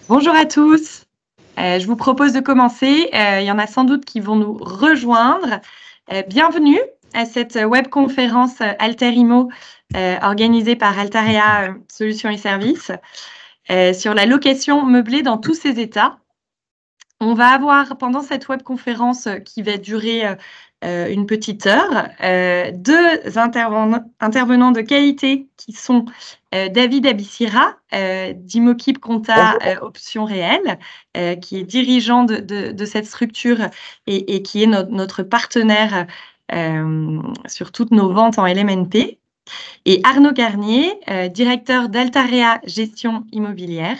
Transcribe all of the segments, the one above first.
Bonjour à tous. Je vous propose de commencer. Il y en a sans doute qui vont nous rejoindre. Bienvenue à cette webconférence Alter Immo organisée par Altarea Solutions et Services sur la location meublée dans tous ses états. On va avoir pendant cette webconférence qui va durer une petite heure, deux intervenants de qualité qui sont David Abissira d'Immokip Compta Options Réelles, qui est dirigeant de cette structure et qui est notre partenaire sur toutes nos ventes en LMNP, et Arnaud Garnier, directeur d'Altarea Gestion Immobilière.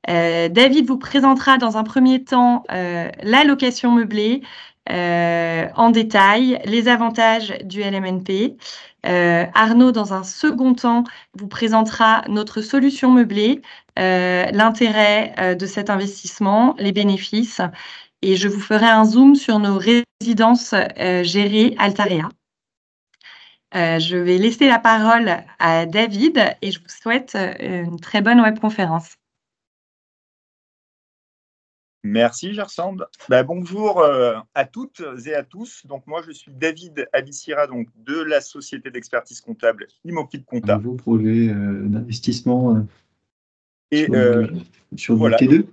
David vous présentera dans un premier temps la location meublée en détail, les avantages du LMNP. Arnaud, dans un second temps, vous présentera notre solution meublée, l'intérêt de cet investissement, les bénéfices, et je vous ferai un zoom sur nos résidences gérées Altarea. Je vais laisser la parole à David et je vous souhaite une très bonne webconférence. Merci Gersande. Bonjour à toutes et à tous. Donc moi je suis David Abissira, donc de la société d'expertise comptable Immokip Compta. Un nouveau projet d'investissement et sur voilà. du T2.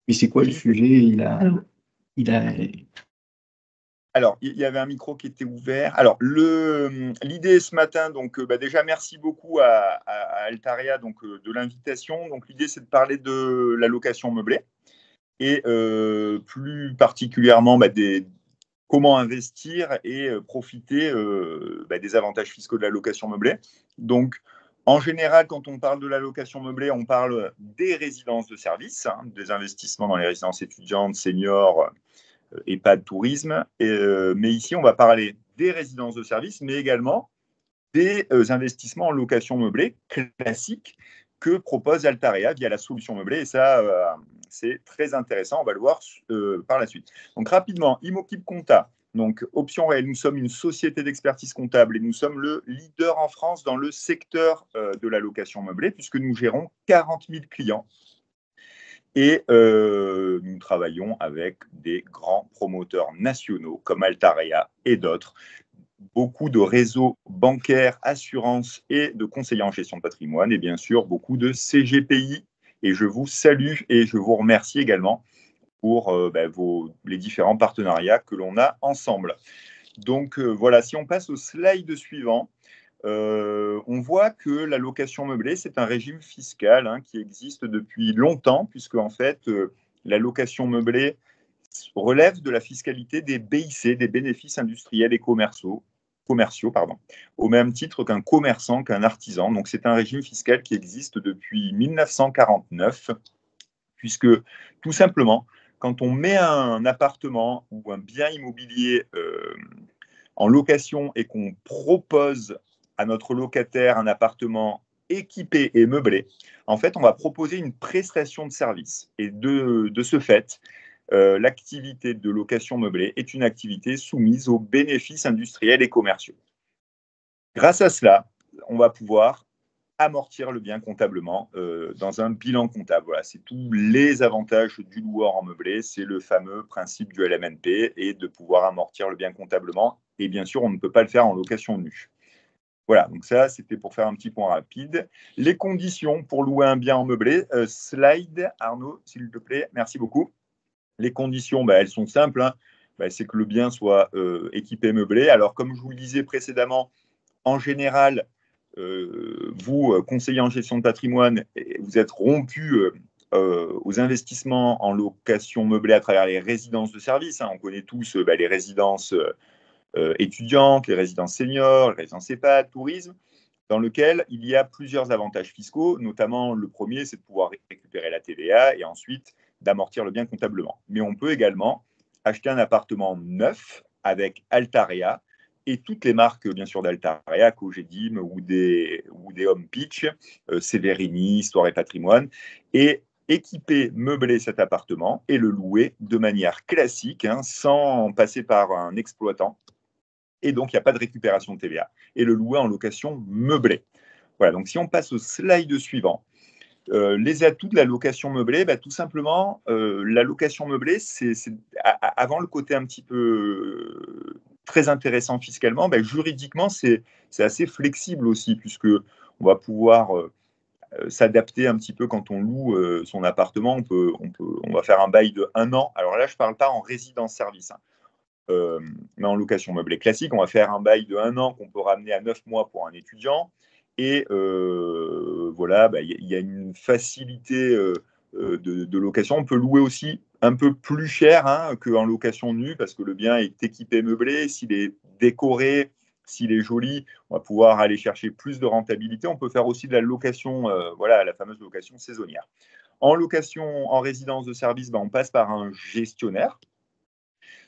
Mais c'est quoi le sujet? Alors, il y avait un micro qui était ouvert. Alors, l'idée ce matin, donc déjà merci beaucoup à Altarea de l'invitation. Donc l'idée c'est de parler de la location meublée. Et plus particulièrement comment investir et profiter des avantages fiscaux de la location meublée. Donc, en général, quand on parle de la location meublée, on parle des résidences de service, des investissements dans les résidences étudiantes, seniors, EHPAD, tourisme. Mais ici, on va parler des résidences de service, mais également des investissements en location meublée classiques que propose Altarea via la solution meublée. Et ça, c'est très intéressant. On va le voir par la suite. Donc, rapidement, Immokip Compta, donc Options Réelles. Nous sommes une société d'expertise comptable et nous sommes le leader en France dans le secteur de la location meublée puisque nous gérons 40 000 clients. Et nous travaillons avec des grands promoteurs nationaux comme Altarea et d'autres. Beaucoup de réseaux bancaires, assurances et de conseillers en gestion de patrimoine et bien sûr beaucoup de CGPI. Et je vous salue et je vous remercie également pour les différents partenariats que l'on a ensemble. Donc voilà, si on passe au slide suivant, on voit que la location meublée, c'est un régime fiscal qui existe depuis longtemps puisque en fait, la location meublée relève de la fiscalité des BIC, des bénéfices industriels et commerciaux, au même titre qu'un commerçant, qu'un artisan. Donc, c'est un régime fiscal qui existe depuis 1949, puisque tout simplement, quand on met un appartement ou un bien immobilier en location et qu'on propose à notre locataire un appartement équipé et meublé, en fait, on va proposer une prestation de service. Et de ce fait, l'activité de location meublée est une activité soumise aux bénéfices industriels et commerciaux. Grâce à cela, on va pouvoir amortir le bien comptablement dans un bilan comptable. Voilà, c'est tous les avantages du loueur en meublé, c'est le fameux principe du LMNP et de pouvoir amortir le bien comptablement. Et bien sûr, on ne peut pas le faire en location nue. Voilà, donc ça, c'était pour faire un petit point rapide. Les conditions pour louer un bien en meublé. Slide, Arnaud, s'il te plaît. Merci beaucoup. Les conditions, elles sont simples. C'est que le bien soit équipé, meublé. Alors, comme je vous le disais précédemment, en général, vous, conseiller en gestion de patrimoine, vous êtes rompu aux investissements en location meublée à travers les résidences de service. On connaît tous les résidences étudiantes, les résidences seniors, les résidences EHPAD, tourisme, dans lequel il y a plusieurs avantages fiscaux, notamment le premier, c'est de pouvoir récupérer la TVA et ensuite d'amortir le bien comptablement. Mais on peut également acheter un appartement neuf avec Altarea et toutes les marques, bien sûr, d'Altarea, Cogedim ou des Home Pitch, Severini, Histoire et Patrimoine, et équiper, meubler cet appartement et le louer de manière classique, sans passer par un exploitant. Et donc, il n'y a pas de récupération de TVA. Et le louer en location meublée. Voilà, donc si on passe au slide suivant, Les atouts de la location meublée, tout simplement, la location meublée, avant le côté un petit peu très intéressant fiscalement, juridiquement, c'est assez flexible aussi, puisque on va pouvoir s'adapter un petit peu quand on loue son appartement. On va faire un bail de 1 an. Alors là, je ne parle pas en résidence-service, mais en location meublée classique. On va faire un bail de 1 an qu'on peut ramener à 9 mois pour un étudiant. Et voilà, il y a une facilité de location. On peut louer aussi un peu plus cher qu'en location nue, parce que le bien est équipé meublé. S'il est décoré, s'il est joli, on va pouvoir aller chercher plus de rentabilité. On peut faire aussi de la location, voilà, la fameuse location saisonnière. En location en résidence de service, on passe par un gestionnaire.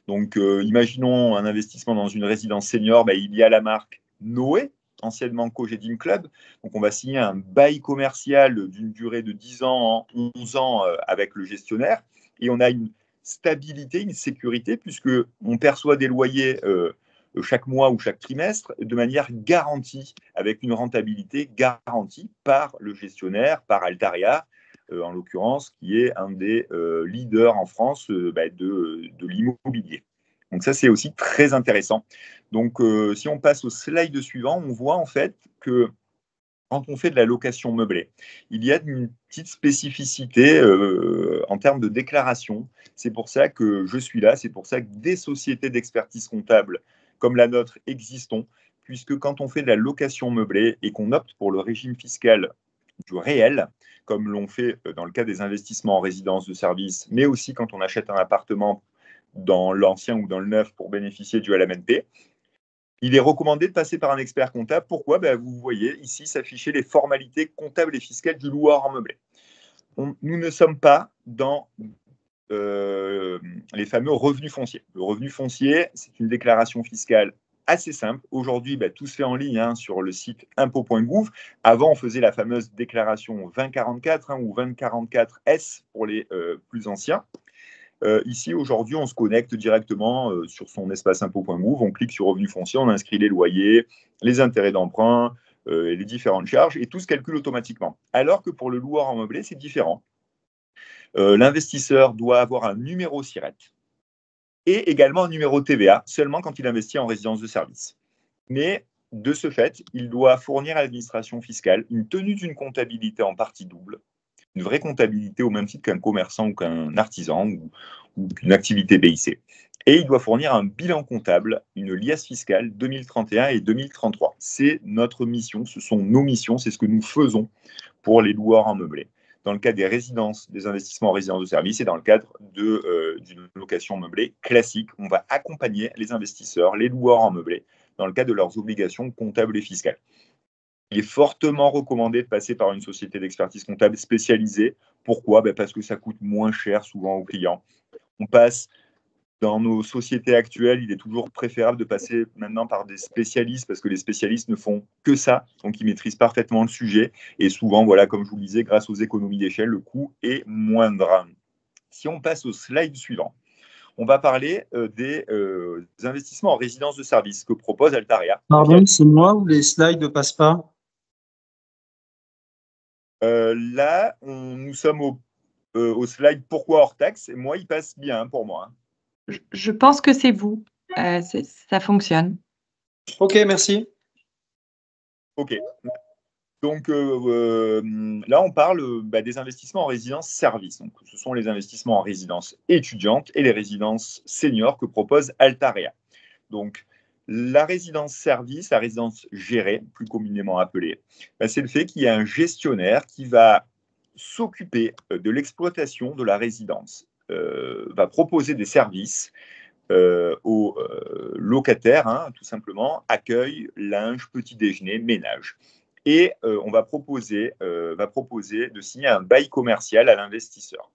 Donc, imaginons un investissement dans une résidence senior, il y a la marque Noé, anciennement Cogedim Club. Donc, on va signer un bail commercial d'une durée de 10 ans, 11 ans avec le gestionnaire. Et on a une stabilité, une sécurité, puisqu'on perçoit des loyers chaque mois ou chaque trimestre de manière garantie, avec une rentabilité garantie par le gestionnaire, par Altaria, en l'occurrence, qui est un des leaders en France de l'immobilier. Donc ça, c'est aussi très intéressant. Donc, si on passe au slide suivant, on voit en fait que quand on fait de la location meublée, il y a une petite spécificité en termes de déclaration. C'est pour ça que je suis là, c'est pour ça que des sociétés d'expertise comptable comme la nôtre existent, puisque quand on fait de la location meublée et qu'on opte pour le régime fiscal du réel, comme l'on fait dans le cas des investissements en résidence de service, mais aussi quand on achète un appartement dans l'ancien ou dans le neuf pour bénéficier du LMNP, il est recommandé de passer par un expert comptable. Pourquoi ? Vous voyez ici s'afficher les formalités comptables et fiscales du loueur en meublé. Nous ne sommes pas dans les fameux revenus fonciers. Le revenu foncier, c'est une déclaration fiscale assez simple. Aujourd'hui, tout se fait en ligne sur le site impôts.gouv. Avant, on faisait la fameuse déclaration 2044 ou 2044S pour les plus anciens. Ici, aujourd'hui, on se connecte directement sur son espace impôts.gouv. On clique sur revenu foncier, on inscrit les loyers, les intérêts d'emprunt et les différentes charges, et tout se calcule automatiquement. Alors que pour le loueur en meublé, c'est différent. L'investisseur doit avoir un numéro SIRET et également un numéro TVA, seulement quand il investit en résidence de service. Mais de ce fait, il doit fournir à l'administration fiscale une tenue d'une comptabilité en partie double, une vraie comptabilité au même titre qu'un commerçant ou qu'un artisan ou qu'une activité BIC. Et il doit fournir un bilan comptable, une liasse fiscale 2031 et 2033. C'est notre mission, ce sont nos missions, c'est ce que nous faisons pour les loueurs en meublé. Dans le cadre des résidences, des investissements en résidence de service et dans le cadre d'une location meublée classique, on va accompagner les investisseurs, les loueurs en meublé, dans le cadre de leurs obligations comptables et fiscales. Il est fortement recommandé de passer par une société d'expertise comptable spécialisée. Pourquoi ? Parce que ça coûte moins cher souvent aux clients. On passe dans nos sociétés actuelles, il est toujours préférable de passer maintenant par des spécialistes parce que les spécialistes ne font que ça, donc ils maîtrisent parfaitement le sujet. Et souvent, voilà, comme je vous le disais, grâce aux économies d'échelle, le coût est moindre. Si on passe au slide suivant, on va parler des investissements en résidence de service que propose Altaria. Pardon, c'est moi ou les slides ne passent pas ? Là, nous sommes au slide pourquoi hors taxe. Et moi, il passe bien pour moi. Je pense que c'est vous. Ça fonctionne. Ok, merci. Ok. Donc là, on parle des investissements en résidence service. Donc, ce sont les investissements en résidence étudiante et les résidences seniors que propose Altaria. Donc, la résidence service, la résidence gérée, plus communément appelée, c'est le fait qu'il y a un gestionnaire qui va s'occuper de l'exploitation de la résidence, va proposer des services aux locataires, tout simplement, accueil, linge, petit déjeuner, ménage. Et on va proposer de signer un bail commercial à l'investisseur.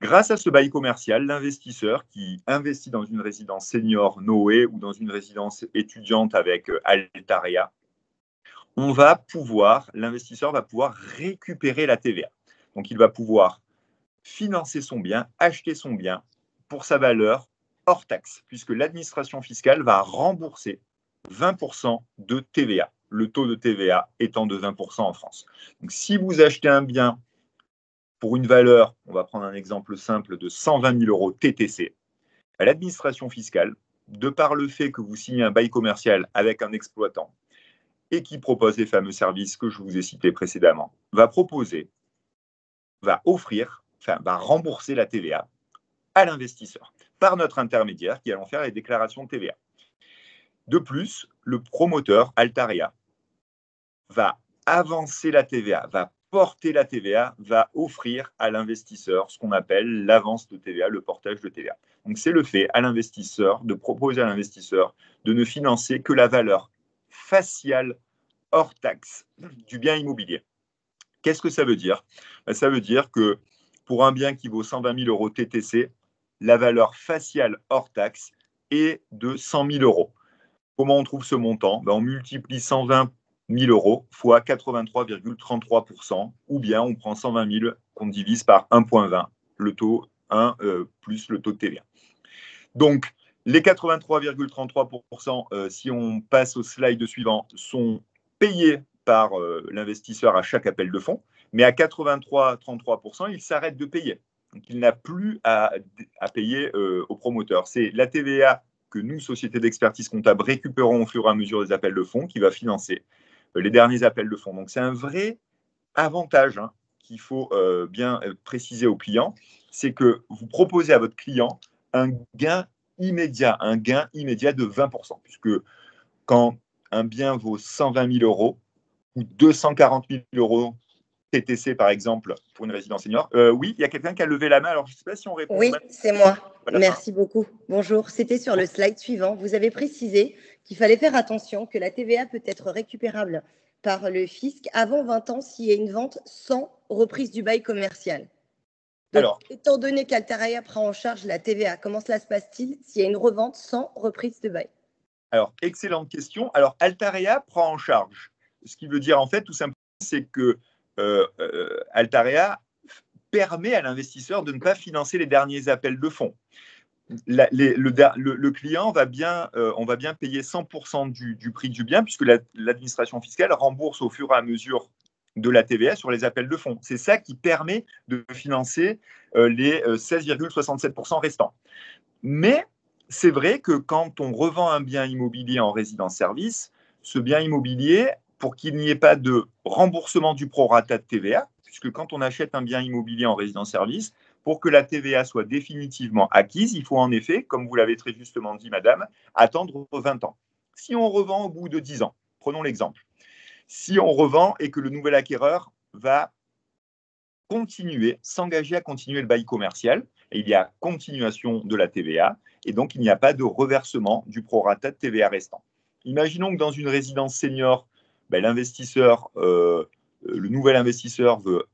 Grâce à ce bail commercial, l'investisseur qui investit dans une résidence senior Noé ou dans une résidence étudiante avec Altaria, l'investisseur va pouvoir récupérer la TVA. Donc, il va pouvoir financer son bien, acheter son bien pour sa valeur hors taxe, puisque l'administration fiscale va rembourser 20% de TVA. le taux de TVA étant de 20% en France. Donc, si vous achetez un bien pour une valeur, on va prendre un exemple simple, de 120 000 euros TTC, à l'administration fiscale, de par le fait que vous signez un bail commercial avec un exploitant et qui propose les fameux services que je vous ai cités précédemment, va rembourser la TVA à l'investisseur par notre intermédiaire qui allons faire les déclarations de TVA. De plus, le promoteur, Altaria, va avancer la TVA, va porter la TVA, va offrir à l'investisseur ce qu'on appelle l'avance de TVA, le portage de TVA. Donc, c'est le fait à l'investisseur de proposer à l'investisseur de ne financer que la valeur faciale hors taxe du bien immobilier. Qu'est-ce que ça veut dire? Ça veut dire que pour un bien qui vaut 120 000 euros TTC, la valeur faciale hors taxe est de 100 000 euros. Comment on trouve ce montant? On multiplie 120 000 euros fois 83,33%, ou bien on prend 120 000 qu'on divise par 1,20, le taux 1 plus le taux de TVA. Donc, les 83,33%, si on passe au slide suivant, sont payés par l'investisseur à chaque appel de fonds, mais à 83,33%, il s'arrête de payer. Donc, il n'a plus à payer au promoteur. C'est la TVA que nous, sociétés d'expertise comptable, récupérons au fur et à mesure des appels de fonds qui va financer les derniers appels de fonds. Donc, c'est un vrai avantage qu'il faut bien préciser aux clients, c'est que vous proposez à votre client un gain immédiat de 20%, puisque quand un bien vaut 120 000 euros ou 240 000 euros TTC, par exemple, pour une résidence senior. Oui, il y a quelqu'un qui a levé la main, alors je ne sais pas si on répond. Oui, c'est moi. Voilà. Merci beaucoup. Bonjour, c'était sur le slide suivant. Vous avez précisé qu'il fallait faire attention que la TVA peut être récupérable par le fisc avant 20 ans s'il y a une vente sans reprise du bail commercial. Donc, alors, étant donné qu'Altaria prend en charge la TVA, comment cela se passe-t-il s'il y a une revente sans reprise de bail? Alors, excellente question. Alors, Altaria prend en charge. Ce qui veut dire, en fait, tout simplement, c'est que Altaria permet à l'investisseur de ne pas financer les derniers appels de fonds. Le client on va bien payer 100% du prix du bien, puisque l'administration fiscale rembourse au fur et à mesure de la TVA sur les appels de fonds. C'est ça qui permet de financer les 16,67% restants. Mais c'est vrai que quand on revend un bien immobilier en résidence-service, ce bien immobilier, pour qu'il n'y ait pas de remboursement du prorata de TVA, puisque quand on achète un bien immobilier en résidence-service, pour que la TVA soit définitivement acquise, il faut en effet, comme vous l'avez très justement dit, madame, attendre 20 ans. Si on revend au bout de 10 ans, prenons l'exemple, si on revend et que le nouvel acquéreur va s'engager à continuer le bail commercial, et il y a continuation de la TVA, et donc il n'y a pas de reversement du prorata de TVA restant. Imaginons que dans une résidence senior, l'investisseur, le nouvel investisseur veut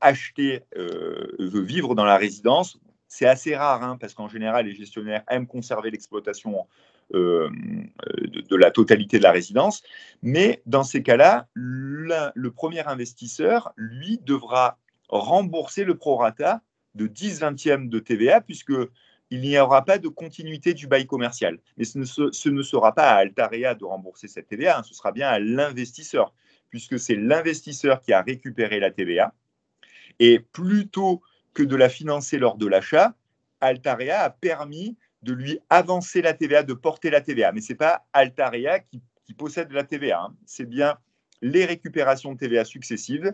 vivre dans la résidence. C'est assez rare, parce qu'en général, les gestionnaires aiment conserver l'exploitation de la totalité de la résidence. Mais dans ces cas-là, le premier investisseur, lui, devra rembourser le prorata de 10/20 de TVA, puisqu'il n'y aura pas de continuité du bail commercial. Mais ce ne sera pas à Altaria de rembourser cette TVA, ce sera bien à l'investisseur, puisque c'est l'investisseur qui a récupéré la TVA. Et plutôt que de la financer lors de l'achat, Altaria a permis de lui avancer la TVA, de porter la TVA. Mais ce n'est pas Altaria qui possède la TVA, c'est bien les récupérations de TVA successives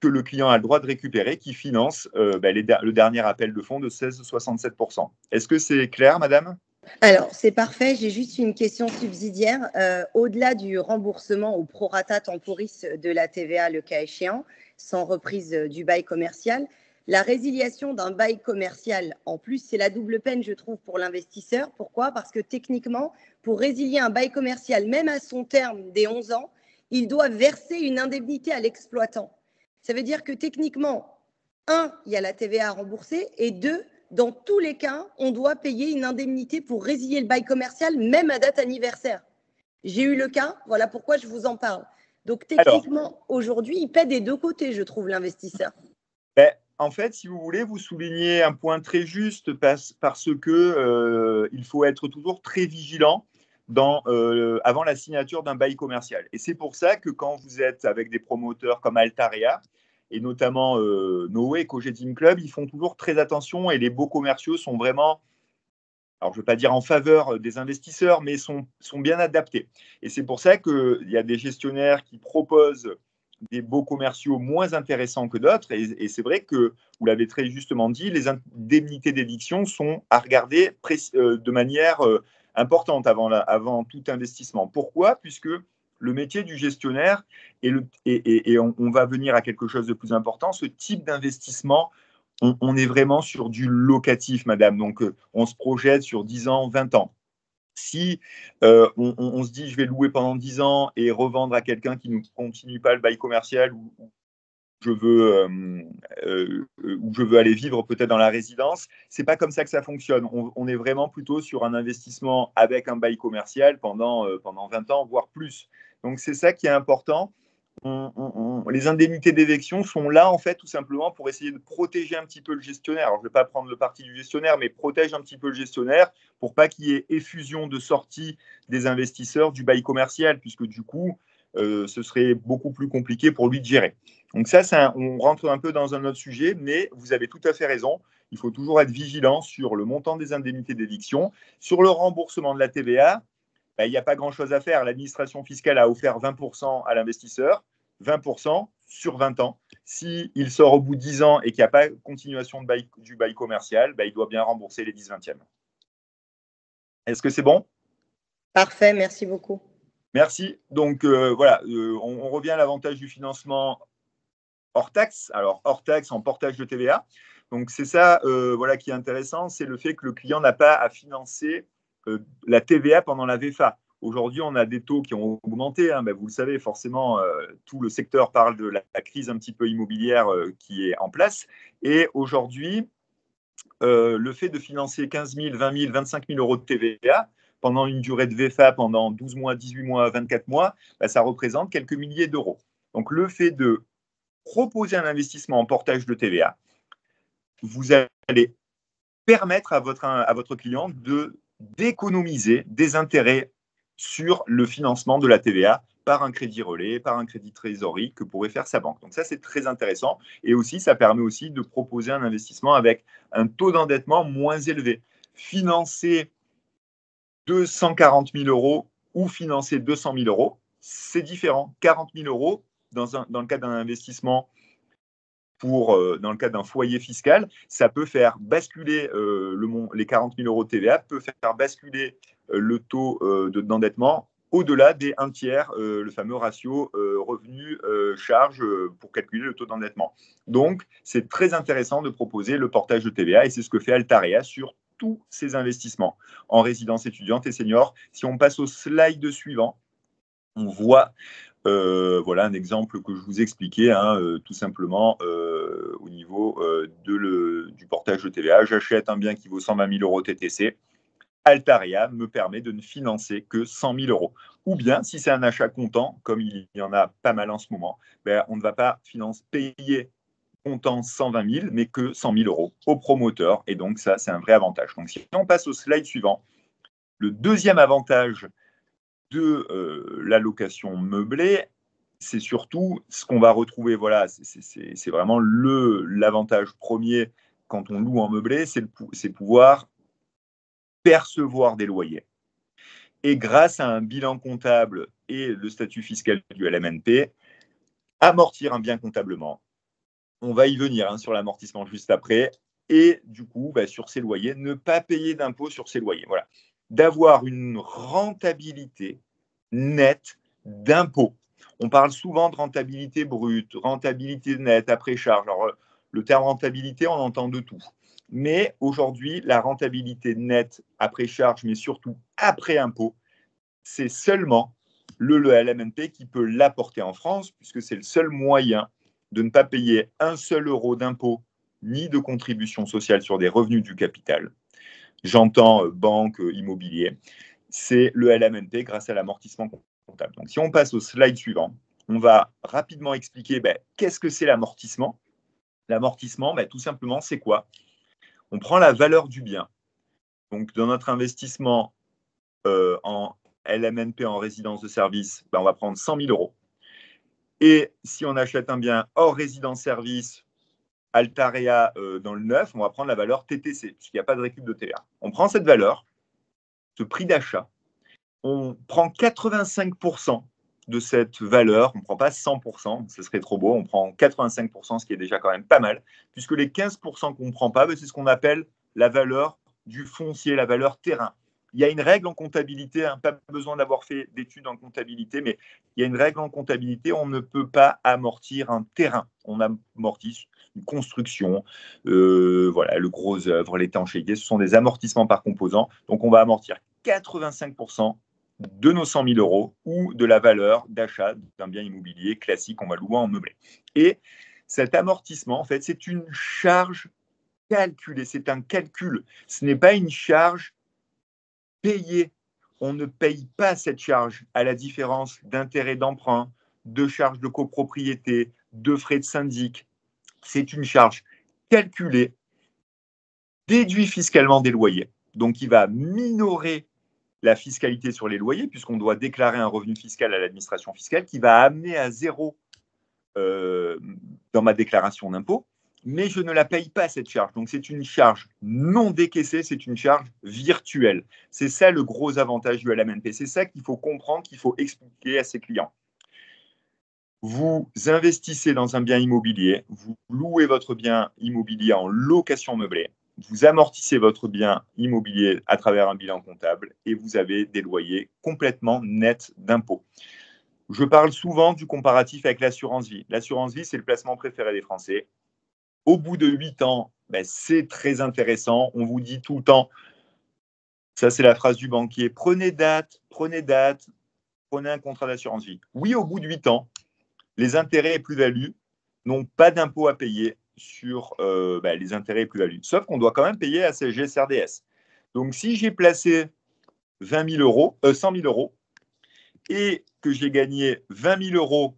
que le client a le droit de récupérer, qui finance le dernier appel de fonds de 16,67%. Est-ce que c'est clair, madame? Alors, c'est parfait. J'ai juste une question subsidiaire. Au-delà du remboursement au prorata temporis de la TVA, le cas échéant, sans reprise du bail commercial, la résiliation d'un bail commercial, en plus, c'est la double peine, je trouve, pour l'investisseur. Pourquoi? Parce que techniquement, pour résilier un bail commercial, même à son terme des 11 ans, il doit verser une indemnité à l'exploitant. Ça veut dire que techniquement, 1, il y a la TVA à rembourser, et 2, dans tous les cas, on doit payer une indemnité pour résilier le bail commercial, même à date anniversaire. J'ai eu le cas, voilà pourquoi je vous en parle. Donc techniquement, aujourd'hui, il paie des deux côtés, je trouve, l'investisseur. En fait, si vous voulez, vous soulignez un point très juste parce que il faut être toujours très vigilant avant la signature d'un bail commercial. Et c'est pour ça que quand vous êtes avec des promoteurs comme Altaria, et notamment Noé et Cogedim Club, ils font toujours très attention et les baux commerciaux sont vraiment, alors je ne veux pas dire en faveur des investisseurs, mais sont bien adaptés. Et c'est pour ça qu'il y a des gestionnaires qui proposent des baux commerciaux moins intéressants que d'autres. Et c'est vrai que, vous l'avez très justement dit, les indemnités d'éviction sont à regarder de manière importante avant tout investissement. Pourquoi ? Puisque le métier du gestionnaire, et on va venir à quelque chose de plus important, ce type d'investissement, on est vraiment sur du locatif, madame. Donc, on se projette sur 10 ans, 20 ans. Si on se dit je vais louer pendant 10 ans et revendre à quelqu'un qui ne continue pas le bail commercial ou je veux aller vivre peut-être dans la résidence, c'est pas comme ça que ça fonctionne. On est vraiment plutôt sur un investissement avec un bail commercial pendant 20 ans, voire plus. Donc c'est ça qui est important. Les indemnités d'éviction sont là en fait tout simplement pour essayer de protéger un petit peu le gestionnaire. Alors je ne vais pas prendre le parti du gestionnaire, mais protège un petit peu le gestionnaire pour pas qu'il y ait effusion de sortie des investisseurs du bail commercial, puisque du coup ce serait beaucoup plus compliqué pour lui de gérer. Donc ça, on rentre un peu dans un autre sujet, mais vous avez tout à fait raison. Il faut toujours être vigilant sur le montant des indemnités d'éviction. Sur le remboursement de la TVA, il n'y a pas grand-chose à faire. L'administration fiscale a offert 20% à l'investisseur, 20% sur 20 ans. S'il sort au bout de 10 ans et qu'il n'y a pas continuation du bail commercial, il doit bien rembourser les 10/20. Est-ce que c'est bon ? Parfait, merci beaucoup. Merci. Donc, voilà, on revient à l'avantage du financement hors taxe. Alors, hors taxe en portage de TVA. Donc, c'est ça voilà, qui est intéressant, c'est le fait que le client n'a pas à financer la TVA pendant la VFA. Aujourd'hui, on a des taux qui ont augmenté. Vous le savez, forcément, tout le secteur parle de la crise un petit peu immobilière qui est en place. Et aujourd'hui, le fait de financer 15 000, 20 000, 25 000 euros de TVA pendant une durée de VFA, pendant 12 mois, 18 mois, 24 mois, ça représente quelques milliers d'euros. Donc, le fait de proposer un investissement en portage de TVA, vous allez permettre à votre client d'économiser des intérêts sur le financement de la TVA par un crédit relais, par un crédit trésorerie que pourrait faire sa banque. Donc ça, c'est très intéressant. Et aussi, ça permet aussi de proposer un investissement avec un taux d'endettement moins élevé. Financer 240 000 euros ou financer 200 000 euros, c'est différent. 40 000 euros dans le cadre d'un investissement dans le cadre d'un foyer fiscal, ça peut faire basculer les 40 000 euros de TVA, peut faire basculer le taux d'endettement au-delà des 1 tiers, le fameux ratio revenu-charge pour calculer le taux d'endettement. Donc, c'est très intéressant de proposer le portage de TVA et c'est ce que fait Altaria sur tous ses investissements en résidence étudiante et senior. Si on passe au slide suivant, on voit voilà un exemple que je vous expliquais, tout simplement au niveau du portage de TVA. J'achète un bien qui vaut 120 000 euros TTC. Altaria me permet de ne financer que 100 000 euros. Ou bien, si c'est un achat comptant, comme il y en a pas mal en ce moment, on ne va pas payer comptant 120 000, mais que 100 000 euros au promoteur. Et donc, ça, c'est un vrai avantage. Donc, si on passe au slide suivant, le deuxième avantage de la location meublée, c'est surtout ce qu'on va retrouver. Voilà, c'est vraiment l'avantage premier quand on loue en meublé, c'est pouvoir percevoir des loyers. Et grâce à un bilan comptable et le statut fiscal du LMNP, amortir un bien comptablement. On va y venir sur l'amortissement juste après. Et du coup, sur ces loyers, ne pas payer d'impôt sur ces loyers. Voilà. D'avoir une rentabilité nette d'impôt. On parle souvent de rentabilité brute, rentabilité nette après charge. Alors, le terme rentabilité, on entend de tout. Mais aujourd'hui, la rentabilité nette après charge, mais surtout après impôt, c'est seulement le LMNP qui peut l'apporter en France, puisque c'est le seul moyen de ne pas payer un seul euro d'impôt ni de contribution sociale sur des revenus du capital. J'entends banque, immobilier. C'est le LMNP grâce à l'amortissement comptable. Donc, si on passe au slide suivant, on va rapidement expliquer qu'est-ce que c'est l'amortissement. L'amortissement, tout simplement, c'est quoi ? On prend la valeur du bien. Donc, dans notre investissement en LMNP en résidence de service, ben, on va prendre 100 000 euros. Et si on achète un bien hors résidence-service, Altarea dans le neuf, on va prendre la valeur TTC, puisqu'il n'y a pas de récup de TVA. On prend cette valeur, ce prix d'achat, on prend 85% de cette valeur, on ne prend pas 100%, ce serait trop beau, on prend 85%, ce qui est déjà quand même pas mal, puisque les 15% qu'on ne prend pas, c'est ce qu'on appelle la valeur du foncier, la valeur terrain. Il y a une règle en comptabilité, hein, pas besoin d'avoir fait d'études en comptabilité, mais il y a une règle en comptabilité, on ne peut pas amortir un terrain. On amortit une construction, voilà, le gros œuvre, l'étanchéité, ce sont des amortissements par composant. Donc, on va amortir 85% de nos 100 000 euros ou de la valeur d'achat d'un bien immobilier classique, on va louer en meublé. Et cet amortissement, en fait, c'est une charge calculée, c'est un calcul. Ce n'est pas une charge payée. On ne paye pas cette charge à la différence d'intérêts d'emprunt, de charges de copropriété, de frais de syndic. C'est une charge calculée, déduite fiscalement des loyers. Donc, il va minorer la fiscalité sur les loyers, puisqu'on doit déclarer un revenu fiscal à l'administration fiscale qui va amener à zéro dans ma déclaration d'impôt, mais je ne la paye pas, cette charge. Donc, c'est une charge non décaissée, c'est une charge virtuelle. C'est ça le gros avantage du LMNP. C'est ça qu'il faut comprendre, qu'il faut expliquer à ses clients. Vous investissez dans un bien immobilier, vous louez votre bien immobilier en location meublée, vous amortissez votre bien immobilier à travers un bilan comptable et vous avez des loyers complètement nets d'impôts. Je parle souvent du comparatif avec l'assurance vie. L'assurance vie, c'est le placement préféré des Français. Au bout de 8 ans, c'est très intéressant. On vous dit tout le temps, ça c'est la phrase du banquier, prenez date, prenez un contrat d'assurance vie. Oui, au bout de 8 ans, les intérêts et plus-values n'ont pas d'impôt à payer sur les intérêts et plus-values. Sauf qu'on doit quand même payer à CSG CRDS. Donc, si j'ai placé 100 000 euros et que j'ai gagné 20 000 euros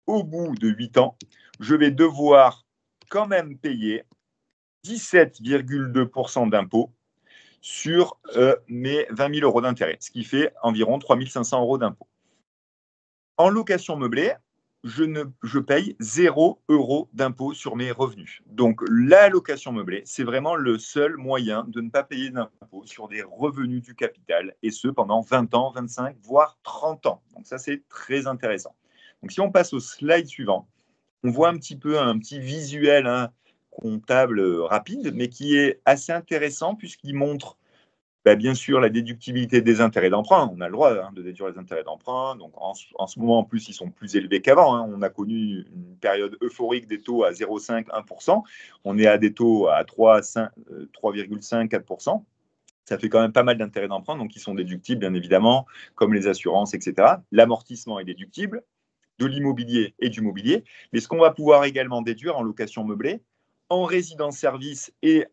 au bout de 8 ans, je vais devoir quand même payer 17,2% d'impôt sur mes 20 000 euros d'intérêt, ce qui fait environ 3 500 euros d'impôt. En location meublée, je paye 0 € d'impôt sur mes revenus. Donc, la location meublée, c'est vraiment le seul moyen de ne pas payer d'impôt sur des revenus du capital, et ce, pendant 20 ans, 25, voire 30 ans. Donc, ça, c'est très intéressant. Donc, si on passe au slide suivant, on voit un petit visuel comptable rapide, mais qui est assez intéressant puisqu'il montre bien sûr, la déductibilité des intérêts d'emprunt. On a le droit de déduire les intérêts d'emprunt. Donc, en ce moment, en plus, ils sont plus élevés qu'avant. On a connu une période euphorique des taux à 0,5, 1%. On est à des taux à 3,5, 4%. Ça fait quand même pas mal d'intérêts d'emprunt, donc ils sont déductibles, bien évidemment, comme les assurances, etc. L'amortissement est déductible de l'immobilier et du mobilier. Mais ce qu'on va pouvoir également déduire en location meublée, en résidence-service et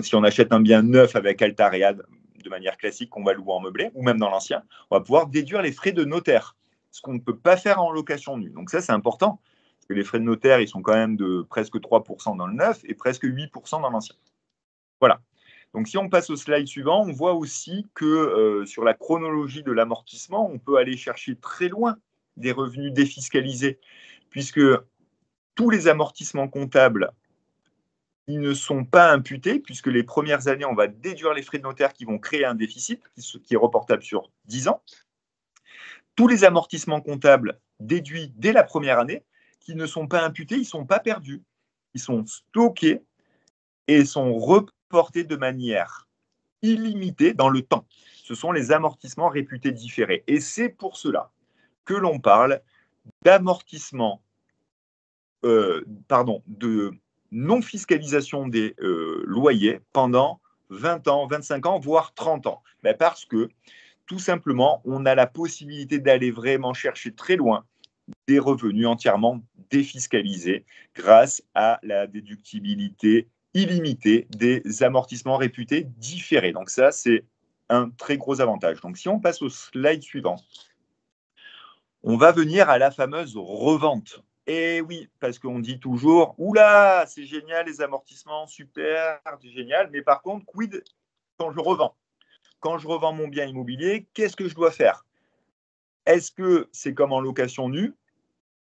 si on achète un bien neuf avec Altarea de manière classique qu'on va louer en meublé, ou même dans l'ancien, on va pouvoir déduire les frais de notaire, ce qu'on ne peut pas faire en location nue. Donc ça, c'est important, parce que les frais de notaire, ils sont quand même de presque 3% dans le neuf et presque 8% dans l'ancien. Voilà. Donc si on passe au slide suivant, on voit aussi que sur la chronologie de l'amortissement, on peut aller chercher très loin des revenus défiscalisés, puisque tous les amortissements comptables, ils ne sont pas imputés, puisque les premières années, on va déduire les frais de notaire qui vont créer un déficit, qui est reportable sur 10 ans. Tous les amortissements comptables déduits dès la première année, qui ne sont pas imputés, ils ne sont pas perdus. Ils sont stockés et sont reportés de manière illimitée dans le temps. Ce sont les amortissements réputés différés. Et c'est pour cela que l'on parle d'amortissement, de non-fiscalisation des loyers pendant 20 ans, 25 ans, voire 30 ans. Parce que, tout simplement, on a la possibilité d'aller vraiment chercher très loin des revenus entièrement défiscalisés grâce à la déductibilité illimitée des amortissements réputés différés. Donc ça, c'est un très gros avantage. Donc si on passe au slide suivant, on va venir à la fameuse revente. Et oui, parce qu'on dit toujours, oula, c'est génial les amortissements, super, c'est génial, mais par contre, quid quand je revends? quand je revends mon bien immobilier, qu'est-ce que je dois faire? Est-ce que c'est comme en location nue,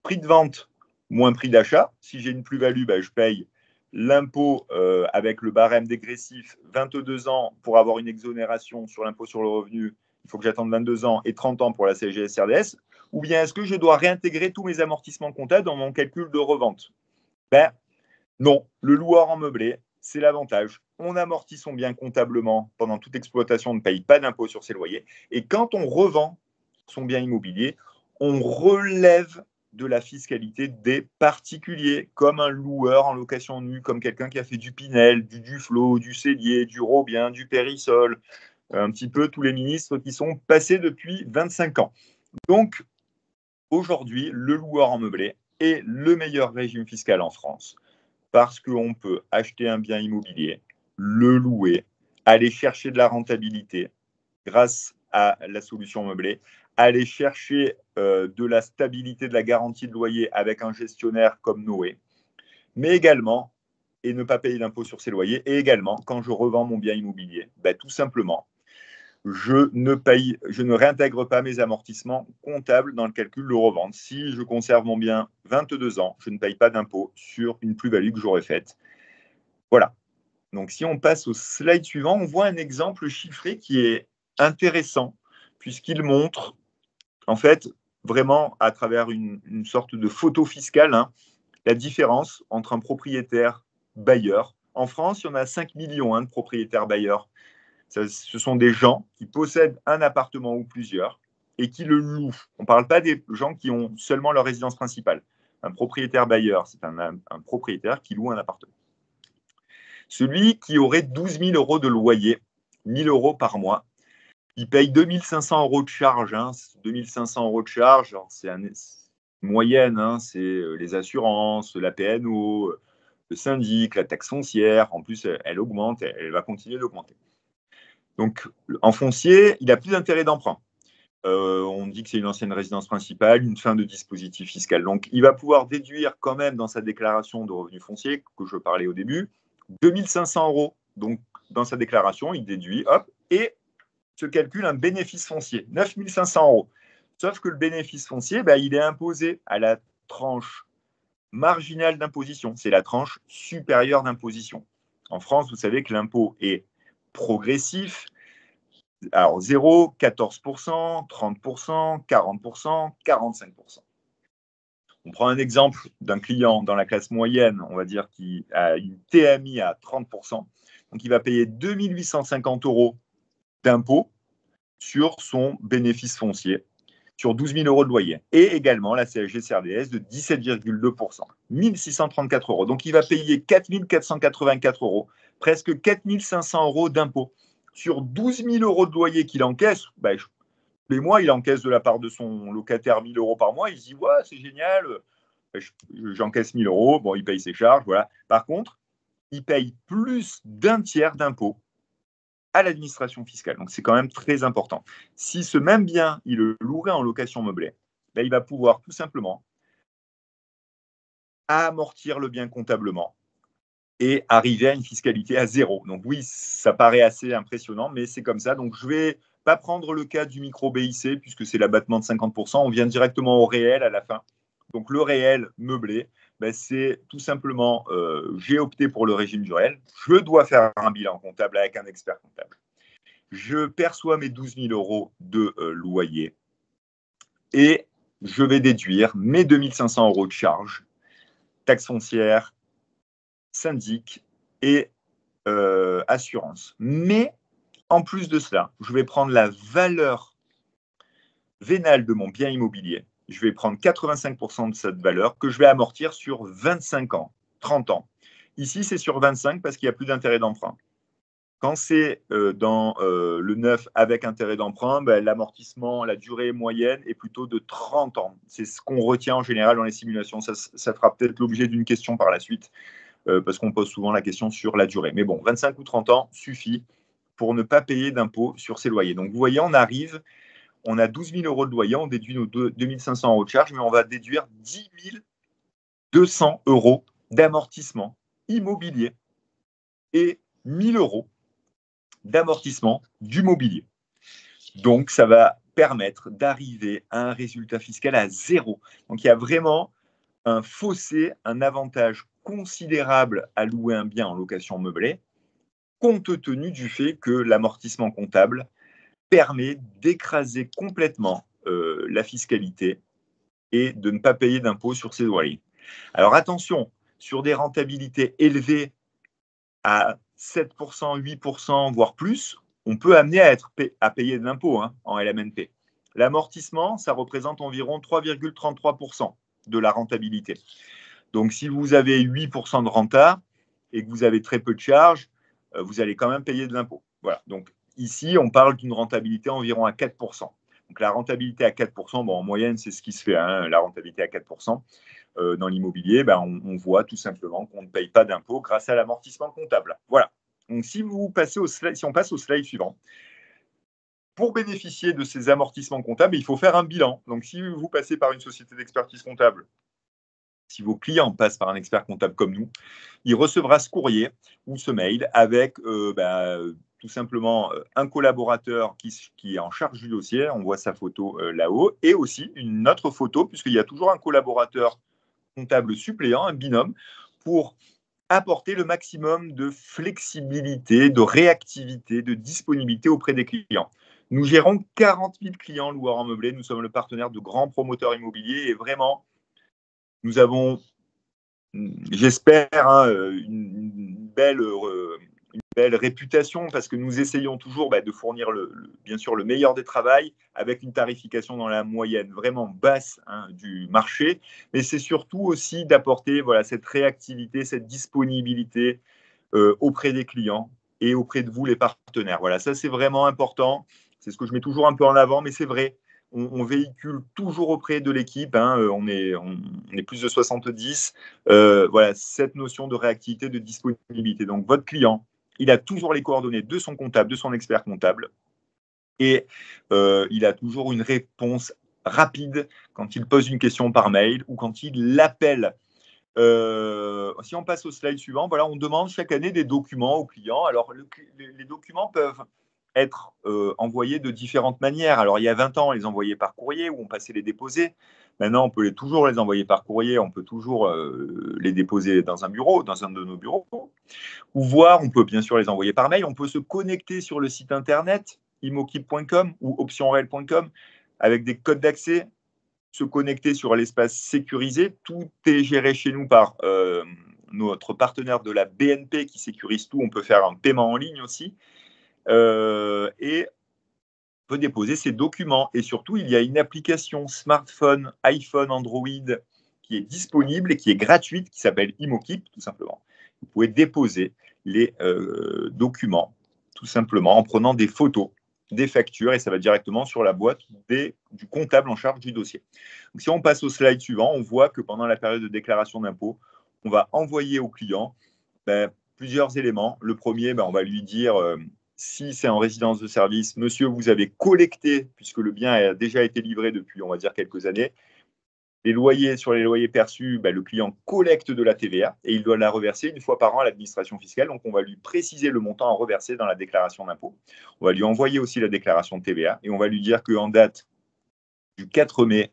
prix de vente moins prix d'achat? Si j'ai une plus-value, je paye l'impôt avec le barème dégressif 22 ans pour avoir une exonération sur l'impôt sur le revenu. Il faut que j'attende 22 ans et 30 ans pour la CSG-CRDS. Ou bien est-ce que je dois réintégrer tous mes amortissements comptables dans mon calcul de revente? Non, le loueur en meublé, c'est l'avantage. On amortit son bien comptablement pendant toute exploitation, on ne paye pas d'impôt sur ses loyers. Et quand on revend son bien immobilier, on relève de la fiscalité des particuliers, comme un loueur en location nue, comme quelqu'un qui a fait du Pinel, du Duflot, du Cellier, du Robien, du Périsol, un petit peu tous les ministres qui sont passés depuis 25 ans. Donc, aujourd'hui, le loueur en meublé est le meilleur régime fiscal en France parce qu'on peut acheter un bien immobilier, le louer, aller chercher de la rentabilité grâce à la solution meublée, aller chercher de la stabilité de la garantie de loyer avec un gestionnaire comme Noé, mais également, et ne pas payer d'impôt sur ses loyers, et également, quand je revends mon bien immobilier, tout simplement, je ne réintègre pas mes amortissements comptables dans le calcul de revente. Si je conserve mon bien 22 ans, je ne paye pas d'impôt sur une plus-value que j'aurais faite. Voilà. Donc, si on passe au slide suivant, on voit un exemple chiffré qui est intéressant puisqu'il montre, en fait, vraiment à travers une sorte de photo fiscale, la différence entre un propriétaire bailleur. En France, il y en a 5 millions de propriétaires bailleurs. Ce sont des gens qui possèdent un appartement ou plusieurs et qui le louent. On ne parle pas des gens qui ont seulement leur résidence principale. Un propriétaire bailleur, c'est un propriétaire qui loue un appartement. Celui qui aurait 12 000 euros de loyer, 1 000 euros par mois, il paye 2 500 euros de charge. 2 500 euros de charge, c'est une moyenne, c'est les assurances, la PNO, le syndic, la taxe foncière. En plus, elle augmente, elle va continuer d'augmenter. Donc, en foncier, il n'a plus d'intérêt d'emprunt. On dit que c'est une ancienne résidence principale, une fin de dispositif fiscal. Donc, il va pouvoir déduire quand même dans sa déclaration de revenus fonciers, que je parlais au début, 2 500 euros. Donc, dans sa déclaration, il déduit, et se calcule un bénéfice foncier, 9 500 euros. Sauf que le bénéfice foncier, il est imposé à la tranche marginale d'imposition. C'est la tranche supérieure d'imposition. En France, vous savez que l'impôt est progressif. Alors 0, 14%, 30%, 40%, 45%. On prend un exemple d'un client dans la classe moyenne, on va dire, qui a une TMI à 30%. Donc, il va payer 2 850 euros d'impôt sur son bénéfice foncier, sur 12 000 euros de loyer. Et également la CSG-CRDS de 17,2%, 1 634 euros. Donc, il va payer 4 484 euros, presque 4 500 euros d'impôt sur 12 000 euros de loyer qu'il encaisse. Tous les mois, il encaisse de la part de son locataire 1 000 euros par mois. Il se dit, ouais, c'est génial, j'encaisse 1 000 euros. Bon, il paye ses charges, voilà. Par contre, il paye plus d'un tiers d'impôt à l'administration fiscale. Donc, c'est quand même très important. Si ce même bien, il le louerait en location meublée, il va pouvoir tout simplement amortir le bien comptablement et arriver à une fiscalité à 0. Donc oui, ça paraît assez impressionnant, mais c'est comme ça. Donc je ne vais pas prendre le cas du micro BIC, puisque c'est l'abattement de 50%. On vient directement au réel à la fin. Donc le réel meublé, c'est tout simplement, j'ai opté pour le régime du réel. Je dois faire un bilan comptable avec un expert comptable. Je perçois mes 12 000 euros de loyer et je vais déduire mes 2 500 euros de charges, taxe foncière, syndic et assurance. Mais en plus de cela, je vais prendre la valeur vénale de mon bien immobilier. Je vais prendre 85% de cette valeur que je vais amortir sur 25 ans, 30 ans. Ici, c'est sur 25 parce qu'il n'y a plus d'intérêt d'emprunt. Quand c'est dans le neuf avec intérêt d'emprunt, l'amortissement, la durée moyenne est plutôt de 30 ans. C'est ce qu'on retient en général dans les simulations. Ça fera peut-être l'objet d'une question par la suite, parce qu'on pose souvent la question sur la durée. Mais bon, 25 ou 30 ans suffit pour ne pas payer d'impôt sur ses loyers. Donc, vous voyez, on a 12 000 euros de loyer, on déduit nos 2 500 euros de charge, mais on va déduire 10 200 euros d'amortissement immobilier et 1 000 euros d'amortissement du mobilier. Donc, ça va permettre d'arriver à un résultat fiscal à 0. Donc, il y a vraiment un fossé, un avantage considérable à louer un bien en location meublée, compte tenu du fait que l'amortissement comptable permet d'écraser complètement la fiscalité et de ne pas payer d'impôts sur ses loyers. Alors attention, sur des rentabilités élevées à 7%, 8%, voire plus, on peut amener à payer de l'impôt en LMNP. L'amortissement, ça représente environ 3,33% de la rentabilité. Donc, si vous avez 8% de renta et que vous avez très peu de charges, vous allez quand même payer de l'impôt. Voilà. Donc, ici, on parle d'une rentabilité environ à 4%. Donc, la rentabilité à 4%, bon, en moyenne, c'est ce qui se fait, la rentabilité à 4%. Dans l'immobilier, on voit tout simplement qu'on ne paye pas d'impôt grâce à l'amortissement comptable. Voilà. Donc, si on passe au slide suivant, pour bénéficier de ces amortissements comptables, il faut faire un bilan. Donc, si vous passez par une société d'expertise comptable, si vos clients passent par un expert comptable comme nous, il recevra ce courrier ou ce mail avec tout simplement un collaborateur qui est en charge du dossier, on voit sa photo là-haut, et aussi une autre photo, puisqu'il y a toujours un collaborateur comptable suppléant, un binôme, pour apporter le maximum de flexibilité, de réactivité, de disponibilité auprès des clients. Nous gérons 40 000 clients loueurs en meublé, nous sommes le partenaire de grands promoteurs immobiliers et vraiment, nous avons, j'espère, une belle réputation parce que nous essayons toujours de fournir bien sûr le meilleur des travails avec une tarification dans la moyenne vraiment basse du marché, mais c'est surtout aussi d'apporter cette réactivité, cette disponibilité auprès des clients et auprès de vous les partenaires. Voilà, ça c'est vraiment important, c'est ce que je mets toujours un peu en avant, mais c'est vrai. On véhicule toujours auprès de l'équipe, on est plus de 70, cette notion de réactivité, de disponibilité. Donc, votre client, il a toujours les coordonnées de son comptable, de son expert comptable, et il a toujours une réponse rapide quand il pose une question par mail ou quand il l'appelle. Si on passe au slide suivant, on demande chaque année des documents aux clients. Alors, les documents peuvent être envoyés de différentes manières. Alors, il y a 20 ans, on les envoyait par courrier ou on passait les déposer. Maintenant, on peut toujours les envoyer par courrier, on peut toujours les déposer dans un bureau, dans un de nos bureaux. Ou voir, on peut bien sûr les envoyer par mail. On peut se connecter sur le site internet imokip.com ou optionrel.com avec des codes d'accès, se connecter sur l'espace sécurisé. Tout est géré chez nous par notre partenaire de la BNP qui sécurise tout. On peut faire un paiement en ligne aussi. Et on peut déposer ces documents. Et surtout, il y a une application smartphone, iPhone, Android qui est disponible et qui est gratuite, qui s'appelle Imokip, tout simplement. Vous pouvez déposer les documents, tout simplement, en prenant des photos, des factures, et ça va directement sur la boîte du comptable en charge du dossier. Donc, si on passe au slide suivant, on voit que pendant la période de déclaration d'impôt, on va envoyer au client plusieurs éléments. Le premier, on va lui dire, si c'est en résidence de service, monsieur, vous avez collecté, puisque le bien a déjà été livré depuis, on va dire, quelques années, sur les loyers perçus, le client collecte de la TVA et il doit la reverser une fois par an à l'administration fiscale. Donc, on va lui préciser le montant à reverser dans la déclaration d'impôt. On va lui envoyer aussi la déclaration de TVA et on va lui dire qu'en date du 4 mai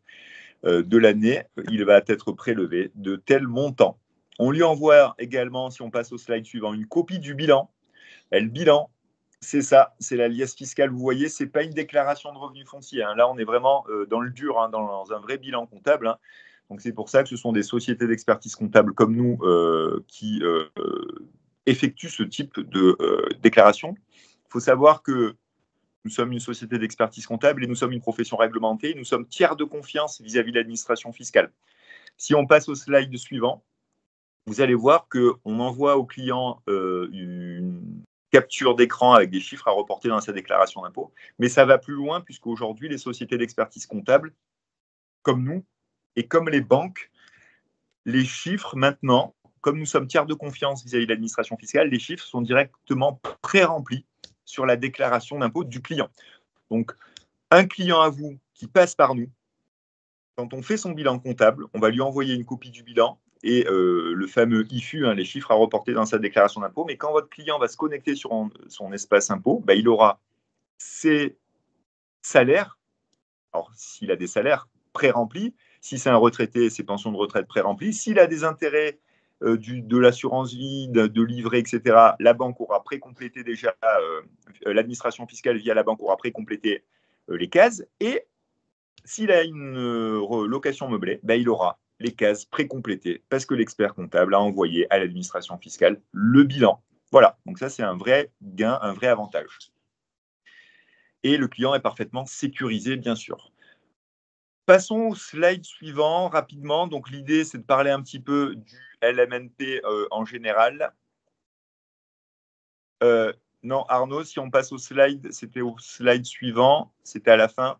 de l'année, il va être prélevé de tel montant. On lui envoie également, si on passe au slide suivant, une copie du bilan. Le bilan, c'est ça, c'est la liasse fiscale. Vous voyez, ce n'est pas une déclaration de revenus fonciers. Là, on est vraiment dans le dur, dans un vrai bilan comptable. Donc, c'est pour ça que ce sont des sociétés d'expertise comptable comme nous qui effectuent ce type de déclaration. Il faut savoir que nous sommes une société d'expertise comptable et nous sommes une profession réglementée. Nous sommes tiers de confiance vis-à-vis de l'administration fiscale. Si on passe au slide suivant, vous allez voir qu'on envoie au client une capture d'écran avec des chiffres à reporter dans sa déclaration d'impôt. Mais ça va plus loin puisqu'aujourd'hui, les sociétés d'expertise comptable, comme nous et comme les banques, les chiffres maintenant, comme nous sommes tiers de confiance vis-à-vis de l'administration fiscale, les chiffres sont directement pré-remplis sur la déclaration d'impôt du client. Donc, un client à vous qui passe par nous, quand on fait son bilan comptable, on va lui envoyer une copie du bilan et le fameux IFU, les chiffres à reporter dans sa déclaration d'impôt. Mais quand votre client va se connecter sur son espace impôt, il aura ses salaires, alors s'il a des salaires pré-remplis, si c'est un retraité, ses pensions de retraite pré-remplies, s'il a des intérêts de l'assurance vie, de livret, etc., la banque aura précomplété déjà, l'administration fiscale via la banque aura précomplété les cases, et s'il a une location meublée, il aura les cases précomplétées parce que l'expert comptable a envoyé à l'administration fiscale le bilan. Voilà, donc ça c'est un vrai gain, un vrai avantage. Et le client est parfaitement sécurisé, bien sûr. Passons au slide suivant rapidement. Donc l'idée c'est de parler un petit peu du LMNP en général. Non, Arnaud, si on passe au slide, c'était au slide suivant, c'était à la fin.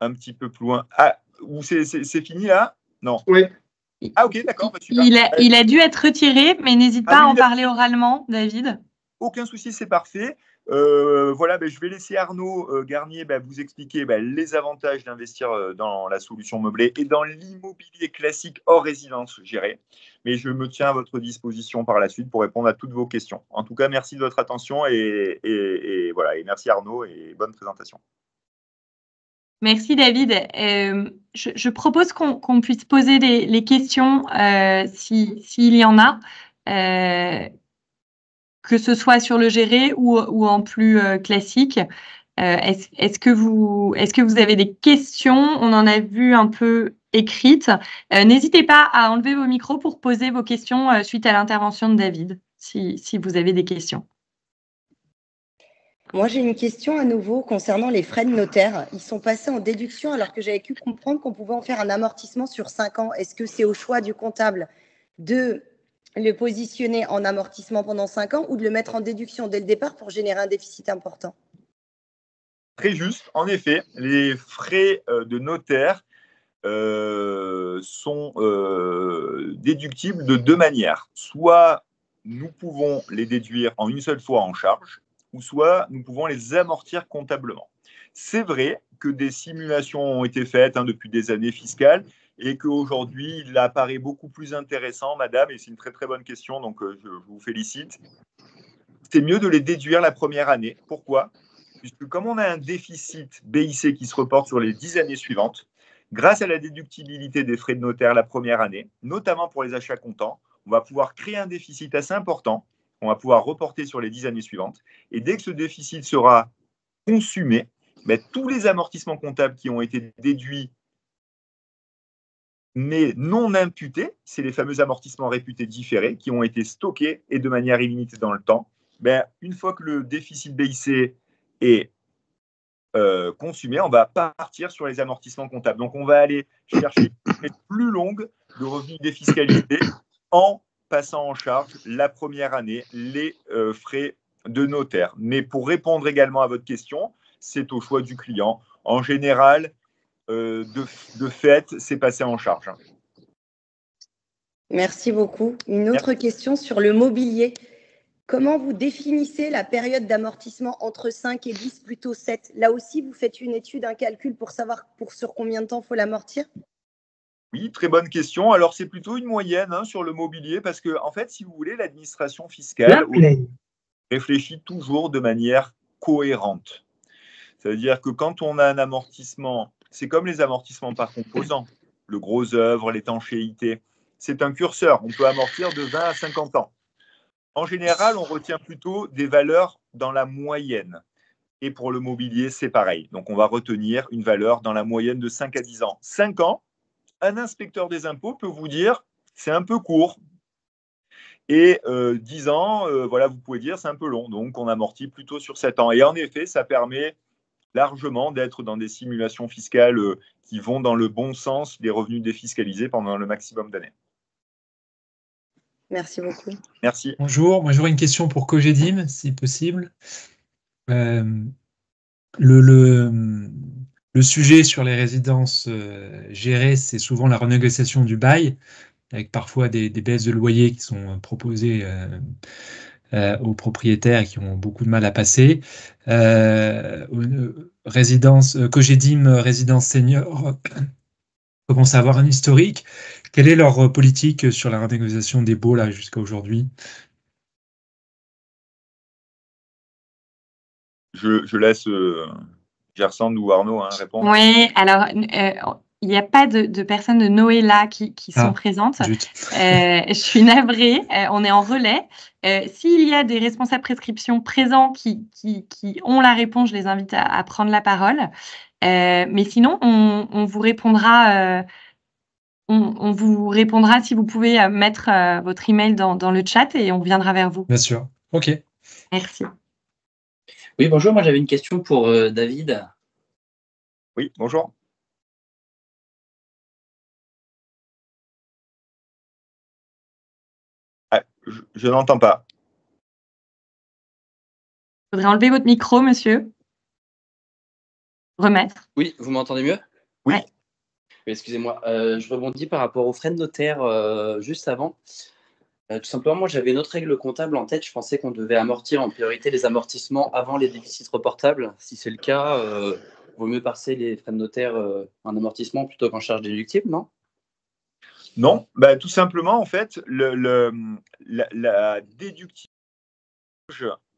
Un petit peu plus loin. Ah, ou c'est fini là? Non. Oui. Ah, ok, d'accord. Super. Il a dû être retiré, mais n'hésite pas à en parler oralement, David. Aucun souci, c'est parfait. Voilà, je vais laisser Arnaud Garnier vous expliquer les avantages d'investir dans la solution meublée et dans l'immobilier classique hors résidence gérée. Mais je me tiens à votre disposition par la suite pour répondre à toutes vos questions. En tout cas, merci de votre attention et voilà, et merci Arnaud et bonne présentation. Merci David. Je propose qu'on puisse poser les questions s'il y en a, que ce soit sur le géré ou en plus classique. Est-ce que vous avez des questions? On en a vu un peu écrites. N'hésitez pas à enlever vos micros pour poser vos questions suite à l'intervention de David, si vous avez des questions. Moi, j'ai une question à nouveau concernant les frais de notaire. Ils sont passés en déduction alors que j'avais pu comprendre qu'on pouvait en faire un amortissement sur 5 ans. Est-ce que c'est au choix du comptable de le positionner en amortissement pendant 5 ans ou de le mettre en déduction dès le départ pour générer un déficit important? Très juste. En effet, les frais de notaire sont déductibles de deux manières. Soit nous pouvons les déduire en une seule fois en charge, ou soit nous pouvons les amortir comptablement. C'est vrai que des simulations ont été faites depuis des années fiscales et qu'aujourd'hui, il apparaît beaucoup plus intéressant, madame, et c'est une très très bonne question, donc je vous félicite. C'est mieux de les déduire la première année. Pourquoi? Puisque comme on a un déficit BIC qui se reporte sur les 10 années suivantes, grâce à la déductibilité des frais de notaire la première année, notamment pour les achats comptants, on va pouvoir créer un déficit assez important qu'on va pouvoir reporter sur les 10 années suivantes. Et dès que ce déficit sera consumé, tous les amortissements comptables qui ont été déduits mais non imputés, c'est les fameux amortissements réputés différés qui ont été stockés et de manière illimitée dans le temps. Une fois que le déficit BIC est consumé, on va partir sur les amortissements comptables. Donc, on va aller chercher une période plus longue de revenus défiscalisés en passant en charge la première année les frais de notaire. Mais pour répondre également à votre question, c'est au choix du client. En général, de fait, c'est passé en charge. Merci beaucoup. Une autre question sur le mobilier. Comment vous définissez la période d'amortissement entre 5 et 10, plutôt 7? Là aussi, vous faites une étude, un calcul pour savoir sur combien de temps il faut l'amortir? Oui, très bonne question. Alors, c'est plutôt une moyenne sur le mobilier parce que, en fait, si vous voulez, l'administration fiscale réfléchit toujours de manière cohérente. C'est-à-dire que quand on a un amortissement, c'est comme les amortissements par composants, le gros œuvre, l'étanchéité, c'est un curseur. On peut amortir de 20 à 50 ans. En général, on retient plutôt des valeurs dans la moyenne. Et pour le mobilier, c'est pareil. Donc, on va retenir une valeur dans la moyenne de 5 à 10 ans. 5 ans, un inspecteur des impôts peut vous dire c'est un peu court. Et 10 ans, vous pouvez dire c'est un peu long. Donc, on amortit plutôt sur 7 ans. Et en effet, ça permet largement d'être dans des simulations fiscales qui vont dans le bon sens des revenus défiscalisés pendant le maximum d'années. Merci beaucoup. Merci. Bonjour, moi j'aurais une question pour Cogedim, si possible. Le sujet sur les résidences gérées, c'est souvent la renégociation du bail, avec parfois des baisses de loyer qui sont proposées aux propriétaires qui ont beaucoup de mal à passer. Cogedim Résidence Senior commence à avoir un historique. Quelle est leur politique sur la renégociation des baux là jusqu'à aujourd'hui? Je laisse Gersand ou Arnaud répondre. Oui, alors il n'y a pas de personnes de Noëlla qui sont présentes. Je suis navrée, on est en relais. S'il y a des responsables prescription présents qui ont la réponse, je les invite à prendre la parole. Mais sinon, on vous répondra. On vous répondra si vous pouvez mettre votre email dans le chat et on viendra vers vous. Bien sûr. OK. Merci. Oui, bonjour. Moi, j'avais une question pour David. Oui, bonjour. Ah, je n'entends pas. Il faudrait enlever votre micro, monsieur. Remettre. Oui, vous m'entendez mieux? Oui. Ouais. Excusez-moi, je rebondis par rapport aux frais de notaire juste avant. Tout simplement, moi, j'avais une autre règle comptable en tête. Je pensais qu'on devait amortir en priorité les amortissements avant les déficits reportables. Si c'est le cas, vaut mieux passer les frais de notaire en amortissement plutôt qu'en charge déductible, non? Non, tout simplement, en fait, la déductible,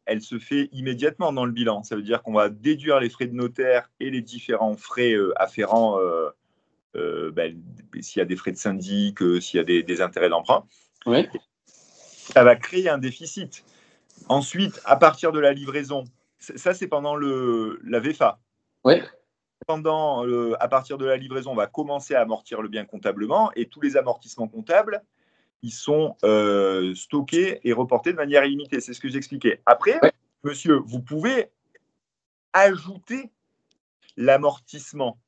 elle se fait immédiatement dans le bilan. Ça veut dire qu'on va déduire les frais de notaire et les différents frais afférents, s'il y a des frais de syndic, s'il y a des intérêts d'emprunt. Oui. Ça va créer un déficit. Ensuite, à partir de la livraison, ça c'est pendant la VFA. Oui. À partir de la livraison, on va commencer à amortir le bien comptablement et tous les amortissements comptables, ils sont stockés et reportés de manière illimitée. C'est ce que j'expliquais. Après, monsieur, vous pouvez ajouter l'amortissement,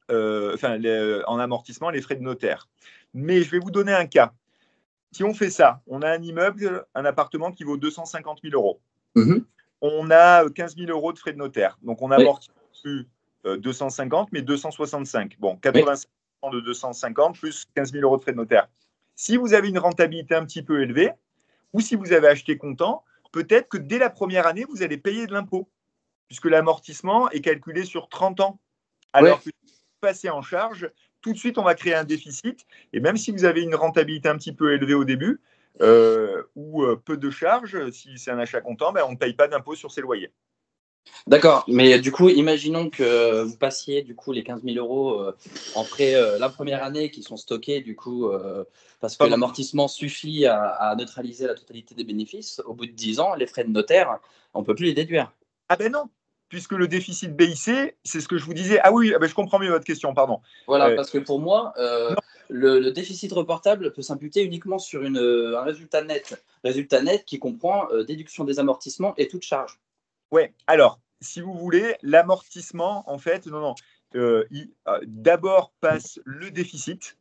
en amortissement, les frais de notaire. Mais je vais vous donner un cas. Si on fait ça, on a un immeuble, un appartement qui vaut 250 000 euros. Mm-hmm. On a 15 000 euros de frais de notaire. Donc, on amortit plus 250, mais 265. Bon, 85% de 250 plus 15 000 euros de frais de notaire. Si vous avez une rentabilité un petit peu élevée, ou si vous avez acheté comptant, peut-être que dès la première année, vous allez payer de l'impôt, puisque l'amortissement est calculé sur 30 ans. Alors que si vous passez en charge, tout de suite, on va créer un déficit. Et même si vous avez une rentabilité un petit peu élevée au début, ou peu de charges, si c'est un achat comptant, on ne paye pas d'impôt sur ses loyers. D'accord, mais du coup, imaginons que vous passiez du coup les 15 000 euros en frais la première année qui sont stockés du coup parce que l'amortissement suffit à neutraliser la totalité des bénéfices. Au bout de 10 ans, les frais de notaire, on ne peut plus les déduire. Ah ben non, puisque le déficit BIC, c'est ce que je vous disais. Ah oui, je comprends mieux votre question, pardon. Voilà, parce que pour moi, le déficit reportable peut s'imputer uniquement sur un résultat net qui comprend déduction des amortissements et toute charge. Oui, alors, si vous voulez, l'amortissement, en fait, d'abord passe le déficit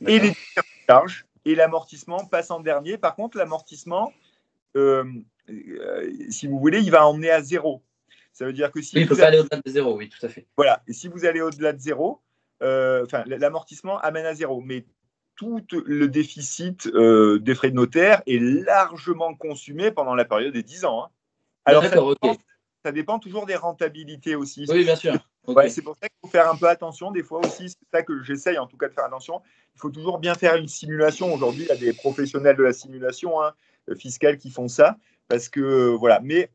et les charges, et l'amortissement passe en dernier. Par contre, l'amortissement, si vous voulez, il va emmener à zéro. Ça veut dire que si il ne peut pas aller au-delà de zéro, oui, tout à fait. Voilà, et si vous allez au-delà de zéro, l'amortissement amène à zéro. Mais tout le déficit des frais de notaire est largement consumé pendant la période des 10 ans. Alors, ça dépend toujours des rentabilités aussi. Oui, bien sûr. C'est pour ça qu'il faut faire un peu attention. Des fois aussi, c'est ça que j'essaye en tout cas de faire attention. Il faut toujours bien faire une simulation. Aujourd'hui, il y a des professionnels de la simulation fiscale qui font ça. Parce que, voilà. Mais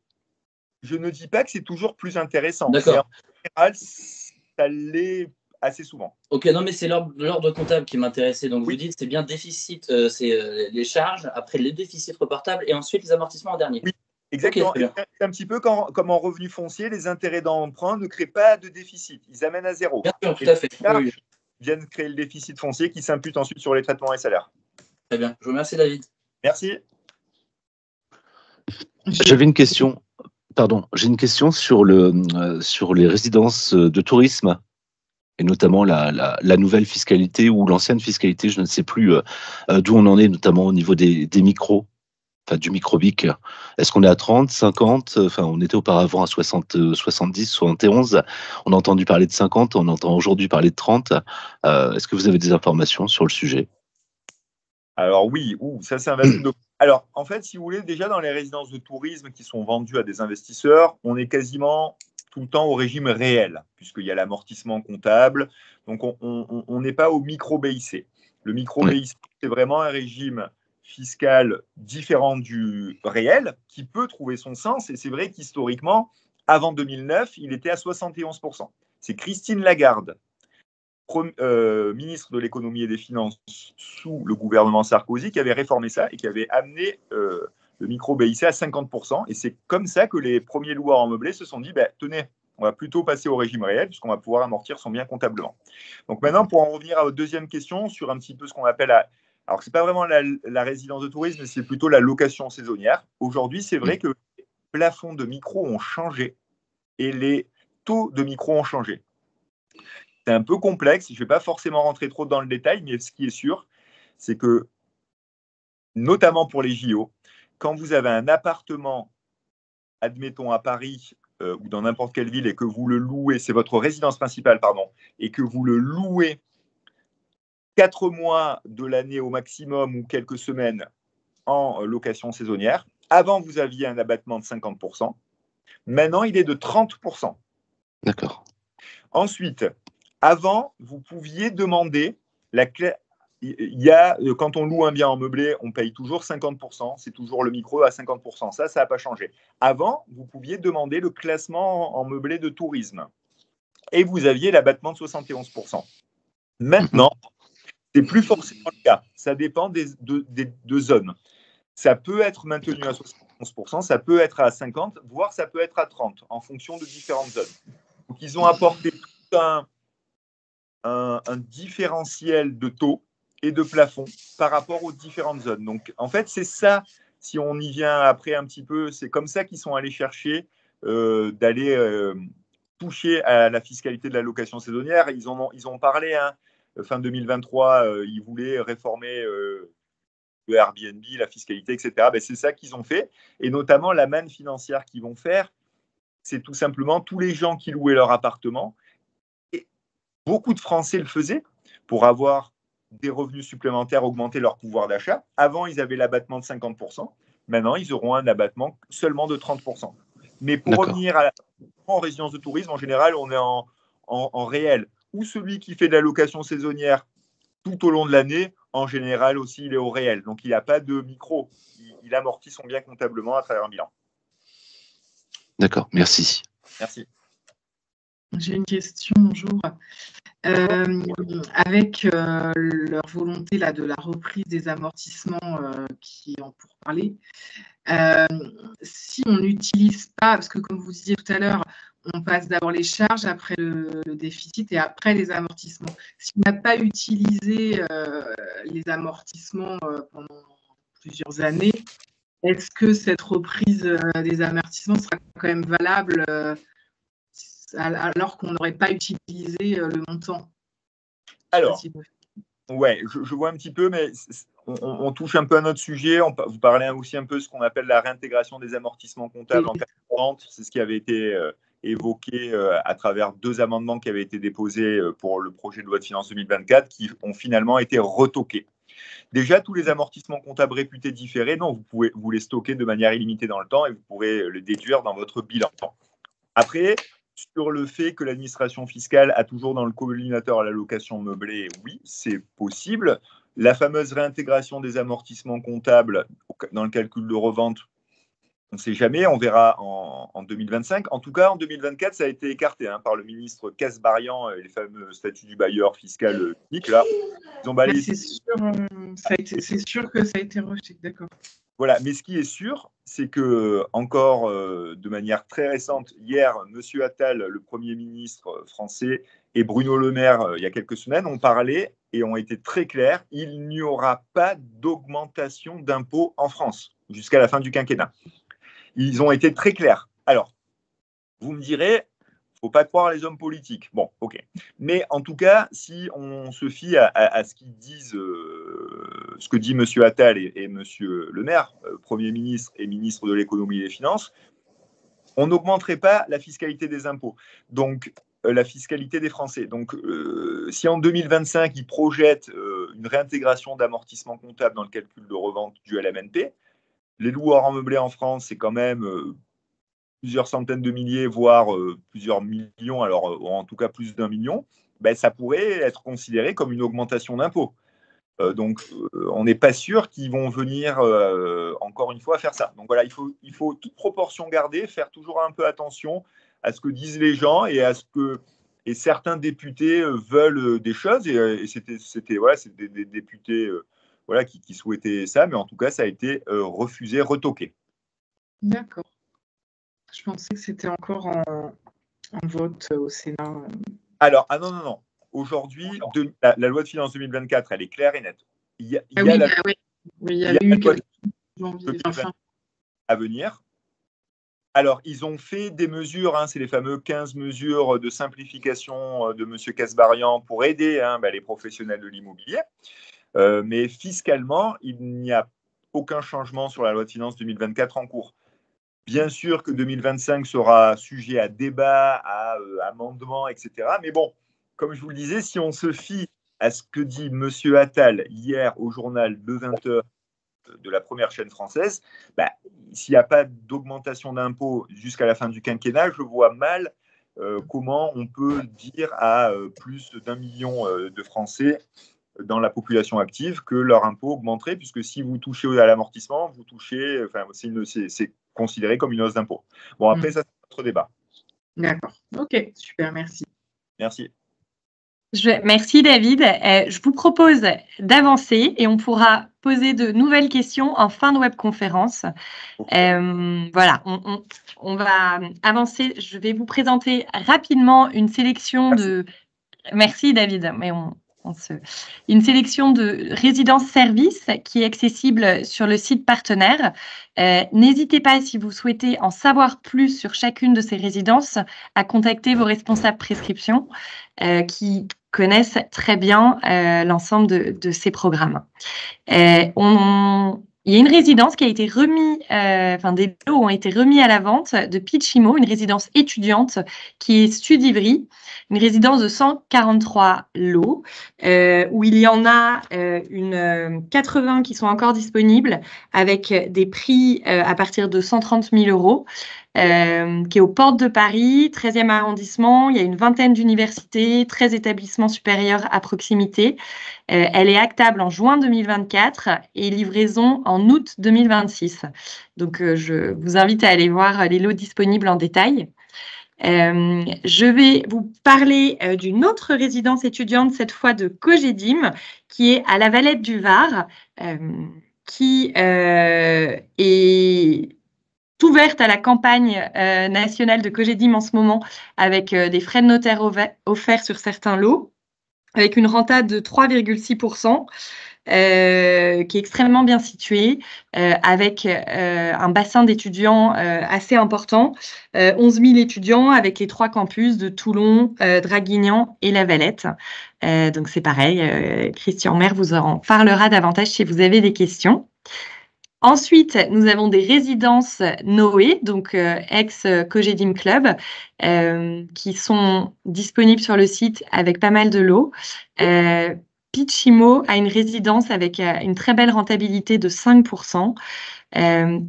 je ne dis pas que c'est toujours plus intéressant. D'accord. En général, ça l'est assez souvent. Ok, non, mais c'est l'ordre comptable qui m'intéressait. Donc, vous dites c'est bien déficit, c'est les charges, après les déficits reportables et ensuite les amortissements en dernier. Oui. Exactement. Okay, c'est un petit peu comme en revenu foncier, les intérêts d'emprunt ne créent pas de déficit. Ils amènent à zéro. Bien sûr, tout à fait. Ils viennent créer le déficit foncier qui s'impute ensuite sur les traitements et salaires. Très bien. Je vous remercie, David. Merci. J'avais une question. Pardon, j'ai une question sur les résidences de tourisme et notamment la nouvelle fiscalité ou l'ancienne fiscalité, je ne sais plus d'où on en est, notamment au niveau des micros. Enfin, du microbic. Est-ce qu'on est à 30, 50? Enfin, on était auparavant à 60, 70, 71. On a entendu parler de 50, on entend aujourd'hui parler de 30. Est-ce que vous avez des informations sur le sujet? Alors oui, ça c'est un vaste document. Alors, en fait, si vous voulez, déjà dans les résidences de tourisme qui sont vendues à des investisseurs, on est quasiment tout le temps au régime réel, puisqu'il y a l'amortissement comptable. Donc, on n'est pas au micro-BIC. Le micro-BIC, c'est vraiment un régime fiscal différent du réel, qui peut trouver son sens. Et c'est vrai qu'historiquement, avant 2009, il était à 71%. C'est Christine Lagarde, ministre de l'économie et des finances sous le gouvernement Sarkozy, qui avait réformé ça et qui avait amené le micro-BIC à 50%. Et c'est comme ça que les premiers loueurs en meublé se sont dit, tenez, on va plutôt passer au régime réel puisqu'on va pouvoir amortir son bien comptablement. Donc maintenant, pour en revenir à votre deuxième question sur un petit peu ce qu'on appelle alors, ce n'est pas vraiment la résidence de tourisme, mais c'est plutôt la location saisonnière. Aujourd'hui, c'est vrai que les plafonds de micro ont changé et les taux de micro ont changé. C'est un peu complexe, je ne vais pas forcément rentrer trop dans le détail, mais ce qui est sûr, c'est que, notamment pour les JO, quand vous avez un appartement, admettons à Paris ou dans n'importe quelle ville, et que vous le louez, c'est votre résidence principale, pardon, et que vous le louez 4 mois de l'année au maximum ou quelques semaines en location saisonnière, avant vous aviez un abattement de 50%, maintenant il est de 30%. D'accord. Ensuite, avant, vous pouviez demander la clé. Quand on loue un bien en meublé, on paye toujours 50%. C'est toujours le micro à 50%. Ça n'a pas changé. Avant, vous pouviez demander le classement en meublé de tourisme. Et vous aviez l'abattement de 71%. Maintenant, ce n'est plus forcément le cas. Ça dépend des zones. Ça peut être maintenu à 71%, ça peut être à 50%, voire ça peut être à 30%, en fonction de différentes zones. Donc, ils ont apporté tout un différentiel de taux et de plafond par rapport aux différentes zones. Donc, en fait, c'est ça, si on y vient après un petit peu, c'est comme ça qu'ils sont allés chercher d'aller toucher à la fiscalité de la location saisonnière. Ils ont parlé, fin 2023, ils voulaient réformer le Airbnb, la fiscalité, etc. C'est ça qu'ils ont fait. Et notamment, la manne financière qu'ils vont faire, c'est tout simplement tous les gens qui louaient leur appartement. Et beaucoup de Français le faisaient pour avoir des revenus supplémentaires, augmenter leur pouvoir d'achat. Avant, ils avaient l'abattement de 50%. Maintenant, ils auront un abattement seulement de 30%. Mais pour revenir en résidence de tourisme, en général, on est en réel. Ou celui qui fait de la location saisonnière tout au long de l'année, en général aussi, il est au réel. Donc, il n'a pas de micro. Il amortit son bien comptablement à travers un bilan. D'accord, merci. Merci. J'ai une question, bonjour. Avec leur volonté là, de la reprise des amortissements qui ont pour parler, si on n'utilise pas, parce que comme vous disiez tout à l'heure, on passe d'abord les charges, après le déficit et après les amortissements. Si on n'a pas utilisé les amortissements pendant plusieurs années, est-ce que cette reprise des amortissements sera quand même valable alors qu'on n'aurait pas utilisé le montant? Alors, ouais, je vois un petit peu, mais on touche un peu à notre sujet. Vous parlez aussi un peu de ce qu'on appelle la réintégration des amortissements comptables en cas de vente. C'est ce qui avait été évoqué à travers 2 amendements qui avaient été déposés pour le projet de loi de finances 2024 qui ont finalement été retoqués. Déjà, tous les amortissements comptables réputés différés, non, vous pouvez vous les stocker de manière illimitée dans le temps et vous pourrez les déduire dans votre bilan. Après, sur le fait que l'administration fiscale a toujours dans le collimateur à la location meublée, oui, c'est possible. La fameuse réintégration des amortissements comptables dans le calcul de revente, on ne sait jamais, on verra en 2025. En tout cas, en 2024, ça a été écarté par le ministre Kasbarian et les fameux statuts du bailleur fiscal unique. Là, ils ont balayé. C'est sûr que ça a été rejeté, d'accord. Voilà, mais ce qui est sûr, c'est que encore de manière très récente, hier, M. Attal, le Premier ministre français, et Bruno Le Maire, il y a quelques semaines, ont parlé et ont été très clairs, il n'y aura pas d'augmentation d'impôts en France jusqu'à la fin du quinquennat. Ils ont été très clairs. Alors, vous me direz, il ne faut pas croire les hommes politiques. Bon, ok. Mais en tout cas, si on se fie à ce qu'ils disent, ce que dit M. Attal et M. Le Maire, Premier ministre et ministre de l'économie et des finances, on n'augmenterait pas la fiscalité des impôts, donc la fiscalité des Français. Donc, si en 2025, ils projettent une réintégration d'amortissement comptable dans le calcul de revente du LMNP, Les loups hors meublés en France, c'est quand même plusieurs centaines de milliers, voire plusieurs millions, alors en tout cas plus d'1 million, ben, ça pourrait être considéré comme une augmentation d'impôts. Donc, on n'est pas sûr qu'ils vont venir, encore une fois, faire ça. Donc voilà, il faut toute proportion garder, faire toujours un peu attention à ce que disent les gens et à ce que certains députés veulent des choses. Et c'était voilà, c'est des députés voilà, qui souhaitaient ça, mais en tout cas, ça a été refusé, retoqué. D'accord. Je pensais que c'était encore en vote au Sénat. Alors, ah non. Aujourd'hui, la loi de finances 2024, elle est claire et nette. Il y a eu quelques à venir. Alors, ils ont fait des mesures, c'est les fameux 15 mesures de simplification de M. Kasbarian pour aider les professionnels de l'immobilier. Mais fiscalement, il n'y a aucun changement sur la loi de finances 2024 en cours. Bien sûr que 2025 sera sujet à débat, à amendement, etc. Mais bon, comme je vous le disais, si on se fie à ce que dit M. Attal hier au journal de 20h de la première chaîne française, s'il n'y a pas d'augmentation d'impôts jusqu'à la fin du quinquennat, je vois mal comment on peut dire à plus d'1 million de Français dans la population active que leur impôt augmenterait, puisque si vous touchez à l'amortissement, vous touchez, c'est considéré comme une hausse d'impôt. Bon, après, ça, c'est notre débat. D'accord. Ok, super, merci. Merci. Merci David. Je vous propose d'avancer et on pourra poser de nouvelles questions en fin de webconférence. Voilà, on va avancer. Je vais vous présenter rapidement une sélection de... Merci David, mais une sélection de résidences-services qui est accessible sur le site partenaire. N'hésitez pas, si vous souhaitez en savoir plus sur chacune de ces résidences, à contacter vos responsables prescription qui connaissent très bien l'ensemble de ces programmes. Il y a une résidence qui a été remise, des lots ont été remis à la vente de Pitchimo, une résidence étudiante qui est Studivry, une résidence de 143 lots, où il y en a 80 qui sont encore disponibles avec des prix à partir de 130 000 €. Qui est aux portes de Paris, 13e arrondissement. Il y a une vingtaine d'universités, 13 établissements supérieurs à proximité. Elle est actable en juin 2024 et livraison en août 2026. Donc, je vous invite à aller voir les lots disponibles en détail. Je vais vous parler d'une autre résidence étudiante, cette fois de Cogedim, qui est à la Valette du Var, qui est ouverte à la campagne nationale de Cogedim en ce moment, avec des frais de notaire offerts sur certains lots, avec une renta de 3,6%, qui est extrêmement bien située, avec un bassin d'étudiants assez important, 11 000 étudiants avec les 3 campus de Toulon, Draguignan et La Valette. Donc c'est pareil, Christian Maire vous en parlera davantage si vous avez des questions. Ensuite, nous avons des résidences Noé, donc ex-Cogedim Club, qui sont disponibles sur le site avec pas mal de lots. Pitchimo a une résidence avec une très belle rentabilité de 5%,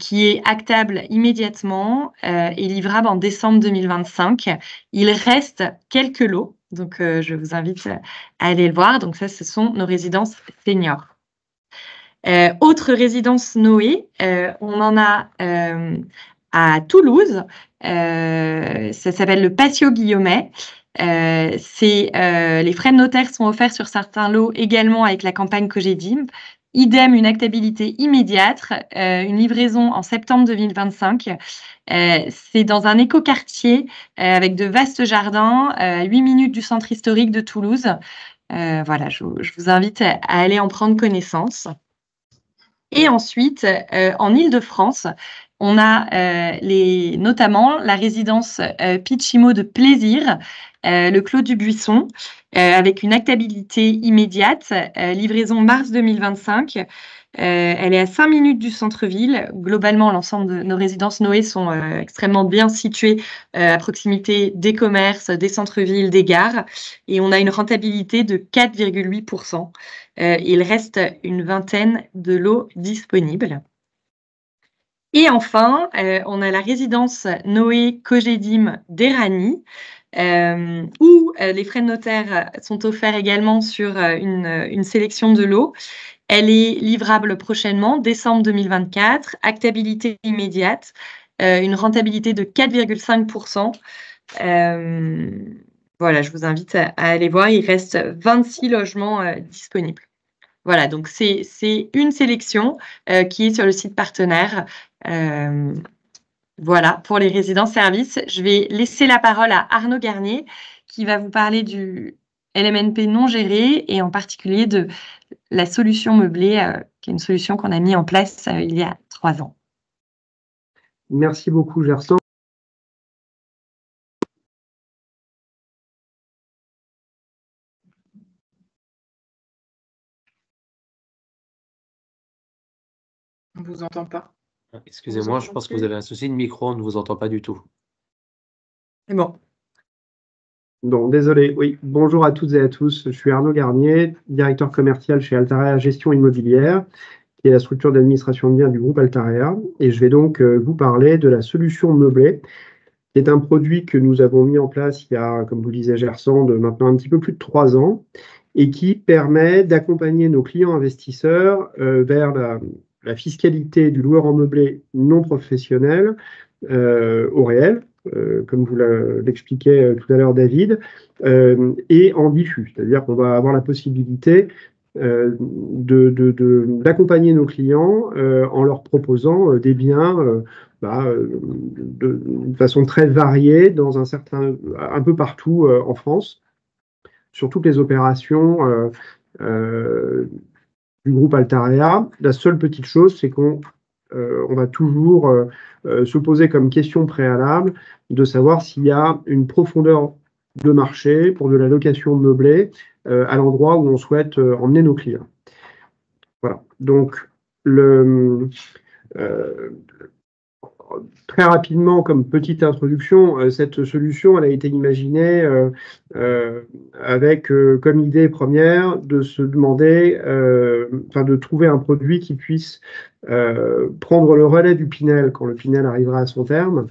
qui est actable immédiatement et livrable en décembre 2025. Il reste quelques lots, donc je vous invite à aller le voir. Donc ça, ce sont nos résidences seniors. Autre résidence Noé, on en a à Toulouse, ça s'appelle le Patio Guillaumet. Les frais de notaire sont offerts sur certains lots également avec la campagne Cogedim. Idem, une actabilité immédiate, une livraison en septembre 2025. C'est dans un écoquartier avec de vastes jardins, à 8 minutes du centre historique de Toulouse. Voilà, je vous invite à aller en prendre connaissance. Et ensuite, en Île-de-France, on a notamment la résidence Pitchimo de Plaisir, le Clos du Buisson, avec une actabilité immédiate, livraison mars 2025. Elle est à 5 minutes du centre-ville. Globalement, l'ensemble de nos résidences Noé sont extrêmement bien situées à proximité des commerces, des centres-villes, des gares. Et on a une rentabilité de 4,8%. Il reste une vingtaine de lots disponibles. Et enfin, on a la résidence Noé Cogedim d'Erani, où les frais de notaire sont offerts également sur une sélection de lots. Elle est livrable prochainement, décembre 2024, actabilité immédiate, une rentabilité de 4,5%. Voilà, je vous invite à aller voir. Il reste 26 logements disponibles. Voilà, donc c'est une sélection qui est sur le site partenaire. Voilà, pour les résidences-services. Je vais laisser la parole à Arnaud Garnier, qui va vous parler du LMNP non géré et en particulier de la solution meublée, qui est une solution qu'on a mis en place il y a 3 ans. Merci beaucoup, Gersan. On ne vous entend pas. Excusez-moi, je pense que vous avez un souci de micro, on ne vous entend pas du tout. C'est bon. Non, désolé. Oui, bonjour à toutes et à tous. Je suis Arnaud Garnier, directeur commercial chez Altarea Gestion Immobilière, qui est la structure d'administration de biens du groupe Altarea. Et je vais donc vous parler de la solution meublée, qui est un produit que nous avons mis en place il y a, comme vous le disait Gersan, de maintenant un petit peu plus de 3 ans, et qui permet d'accompagner nos clients investisseurs vers la fiscalité du loueur en meublé non professionnel au réel, comme vous l'expliquait tout à l'heure David, et en diffus. C'est-à-dire qu'on va avoir la possibilité d'accompagner nos clients en leur proposant des biens de façon très variée un peu partout en France, sur toutes les opérations du groupe Altarea. La seule petite chose, c'est qu'on va toujours se poser comme question préalable de savoir s'il y a une profondeur de marché pour de la location meublée à l'endroit où on souhaite emmener nos clients. Voilà. Donc, très rapidement, comme petite introduction, cette solution, elle a été imaginée avec comme idée première de se demander, de trouver un produit qui puisse prendre le relais du Pinel quand le Pinel arrivera à son terme.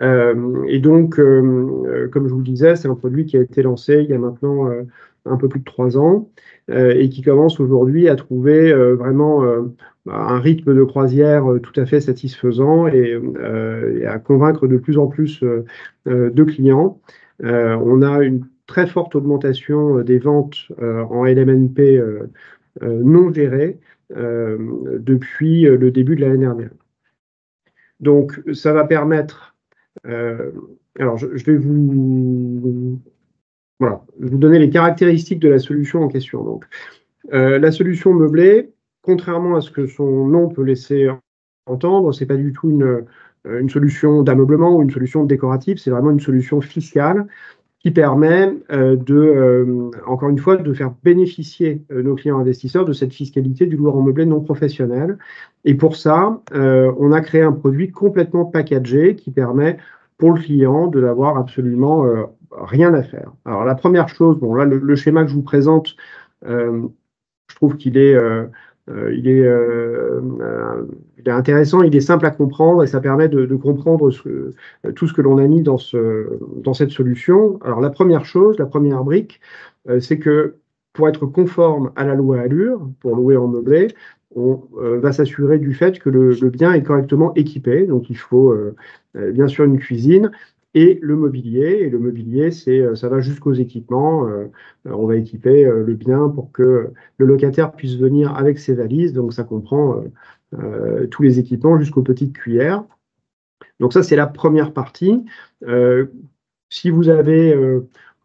Et donc, comme je vous le disais, c'est un produit qui a été lancé il y a maintenant un peu plus de 3 ans et qui commence aujourd'hui à trouver vraiment un rythme de croisière tout à fait satisfaisant et à convaincre de plus en plus de clients. On a une très forte augmentation des ventes en LMNP non gérées depuis le début de l'année dernière. Donc, ça va permettre... alors, je vais vous donner les caractéristiques de la solution en question. Donc, la solution meublée, contrairement à ce que son nom peut laisser entendre, c'est pas du tout une solution d'ameublement ou une solution décorative, c'est vraiment une solution fiscale qui permet encore une fois, de faire bénéficier nos clients investisseurs de cette fiscalité du loueur en meublé non professionnel. Et pour ça, on a créé un produit complètement packagé qui permet pour le client de n'avoir absolument rien à faire. Alors la première chose, bon là le schéma que je vous présente, je trouve qu'il est intéressant, il est simple à comprendre et ça permet de comprendre tout ce que l'on a mis dans cette solution. Alors la première chose, la première brique, c'est que pour être conforme à la loi Allure, pour louer en meublé, on va s'assurer du fait que le bien est correctement équipé. Donc il faut bien sûr une cuisine et le mobilier. Et le mobilier, ça va jusqu'aux équipements. On va équiper le bien pour que le locataire puisse venir avec ses valises. Donc ça comprend tous les équipements jusqu'aux petites cuillères. Donc ça, c'est la première partie. Si vous avez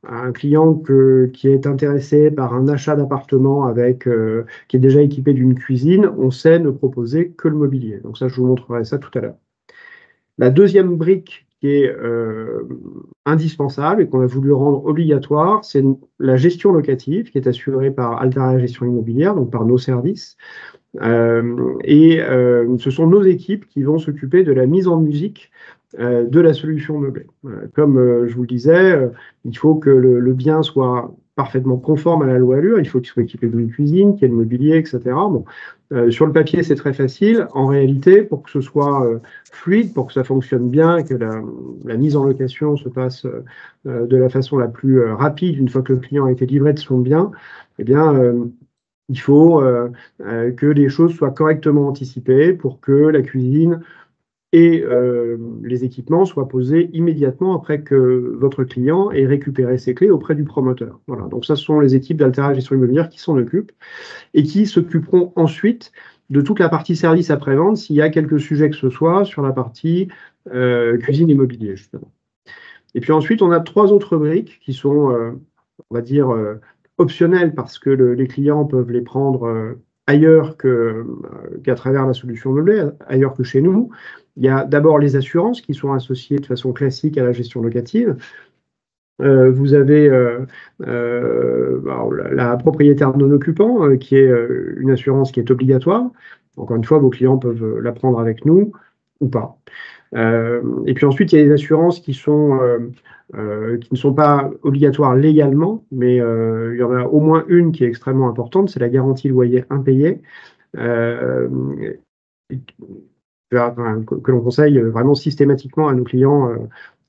un client qui est intéressé par un achat d'appartement qui est déjà équipé d'une cuisine, on sait ne proposer que le mobilier. Donc ça, je vous montrerai ça tout à l'heure. La deuxième brique qui est indispensable et qu'on a voulu rendre obligatoire, c'est la gestion locative qui est assurée par Altarea Gestion Immobilière, donc par nos services. Ce sont nos équipes qui vont s'occuper de la mise en musique de la solution meublée. Comme je vous le disais, il faut que le bien soit parfaitement conforme à la loi Allure. Il faut qu'ils soient équipés d'une cuisine, qu'il y ait le mobilier, etc. Bon, sur le papier, c'est très facile. En réalité, pour que ce soit fluide, pour que ça fonctionne bien, que la mise en location se passe de la façon la plus rapide une fois que le client a été livré de son bien, eh bien, il faut que les choses soient correctement anticipées pour que la cuisine et les équipements soient posés immédiatement après que votre client ait récupéré ses clés auprès du promoteur. Voilà. Donc ça, ce sont les équipes d'Altera Gestion Immobilière qui s'en occupent et qui s'occuperont ensuite de toute la partie service après-vente s'il y a quelques sujets que ce soit sur la partie cuisine immobilier, justement. Et puis ensuite, on a 3 autres briques qui sont, on va dire, optionnelles parce que les clients peuvent les prendre ailleurs qu'à travers la solution meublée, ailleurs que chez nous. Il y a d'abord les assurances qui sont associées de façon classique à la gestion locative. Vous avez la propriétaire non occupant, qui est une assurance qui est obligatoire. Encore une fois, vos clients peuvent la prendre avec nous ou pas. Et puis ensuite, il y a les assurances qui ne sont pas obligatoires légalement, mais il y en a au moins une qui est extrêmement importante, c'est la garantie loyer impayé, que l'on conseille vraiment systématiquement à nos clients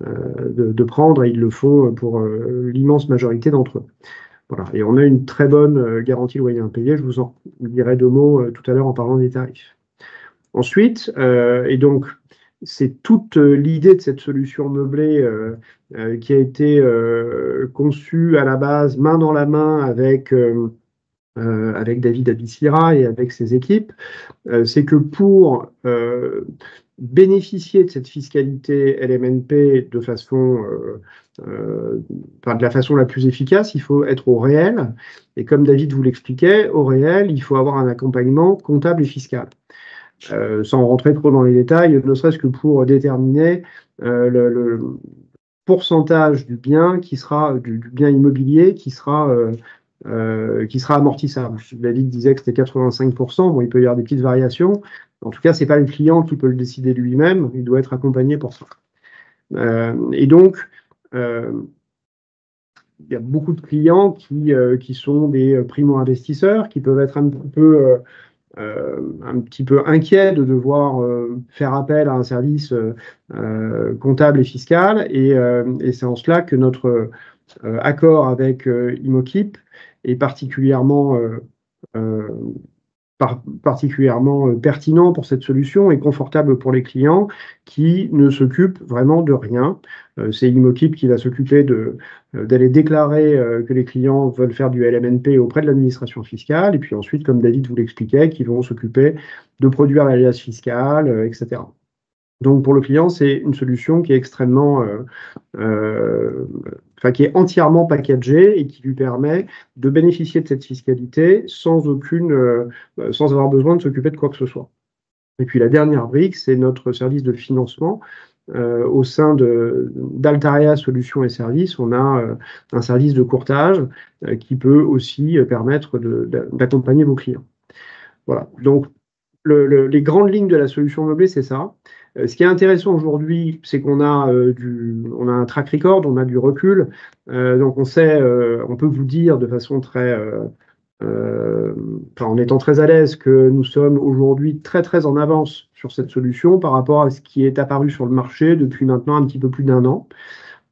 de prendre, et ils le font pour l'immense majorité d'entre eux. Voilà. Et on a une très bonne garantie loyer impayé, je vous en dirai 2 mots tout à l'heure en parlant des tarifs. Ensuite, et donc, c'est toute l'idée de cette solution meublée qui a été conçue à la base main dans la main avec David Abissira et avec ses équipes, c'est que pour bénéficier de cette fiscalité LMNP de la façon la plus efficace, il faut être au réel. Et comme David vous l'expliquait, au réel, il faut avoir un accompagnement comptable et fiscal. Sans rentrer trop dans les détails, ne serait-ce que pour déterminer le pourcentage du bien qui sera du bien immobilier qui sera amortissable. David disait que c'était 85%. Bon, il peut y avoir des petites variations. En tout cas, c'est pas le client qui peut le décider lui-même. Il doit être accompagné pour ça. Et donc, il y a beaucoup de clients qui sont des primo-investisseurs, qui peuvent être un petit peu inquiets de devoir faire appel à un service comptable et fiscal. Et c'est en cela que notre accord avec Imokip est particulièrement pertinent pour cette solution et confortable pour les clients qui ne s'occupent vraiment de rien. C'est Imokip qui va s'occuper d'aller déclarer que les clients veulent faire du LMNP auprès de l'administration fiscale, et puis ensuite, comme David vous l'expliquait, qui vont s'occuper de produire l'alias fiscal, etc. Donc pour le client, c'est une solution qui est qui est entièrement packagée et qui lui permet de bénéficier de cette fiscalité sans avoir besoin de s'occuper de quoi que ce soit. Et puis la dernière brique, c'est notre service de financement. Au sein d'Altaria Solutions et Services, on a un service de courtage qui peut aussi permettre d'accompagner vos clients. Voilà. Donc les grandes lignes de la solution meublée, c'est ça. Ce qui est intéressant aujourd'hui, c'est qu'on a on a un track record, on a du recul, donc on peut vous dire de façon en étant très à l'aise, que nous sommes aujourd'hui très très en avance sur cette solution par rapport à ce qui est apparu sur le marché depuis maintenant un petit peu plus d'1 an.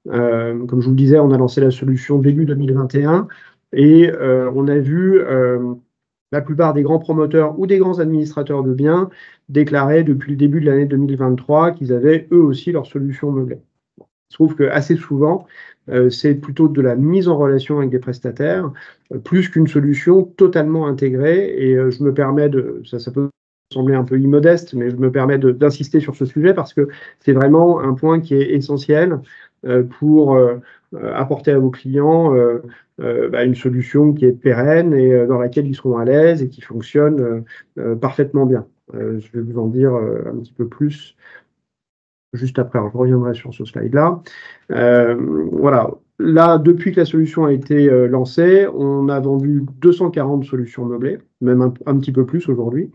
Comme je vous le disais, on a lancé la solution début 2021 et on a vu la plupart des grands promoteurs ou des grands administrateurs de biens déclarer depuis le début de l'année 2023 qu'ils avaient eux aussi leur solution meublée. Il se trouve que assez souvent, c'est plutôt de la mise en relation avec des prestataires, plus qu'une solution totalement intégrée. Et je me permets ça peut sembler un peu immodeste, mais je me permets d'insister sur ce sujet parce que c'est vraiment un point qui est essentiel pour apporter à vos clients une solution qui est pérenne et dans laquelle ils seront à l'aise et qui fonctionne parfaitement bien. Je vais vous en dire un petit peu plus juste après. Alors, je reviendrai sur ce slide-là. Voilà. Là, depuis que la solution a été lancée, on a vendu 240 solutions meublées, même un petit peu plus aujourd'hui.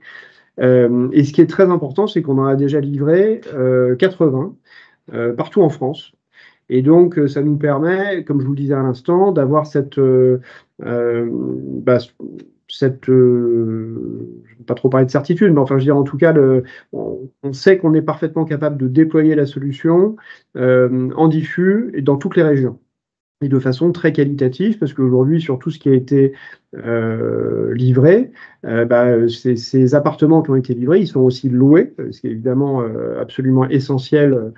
Et ce qui est très important, c'est qu'on en a déjà livré 80 partout en France. Et donc, ça nous permet, comme je vous le disais à l'instant, d'avoir cette, je ne vais pas trop parler de certitude, mais enfin, je veux dire, en tout cas, on sait qu'on est parfaitement capable de déployer la solution en diffus et dans toutes les régions. Et de façon très qualitative, parce qu'aujourd'hui, sur tout ce qui a été livré, ces appartements qui ont été livrés, ils sont aussi loués, ce qui est évidemment absolument essentiel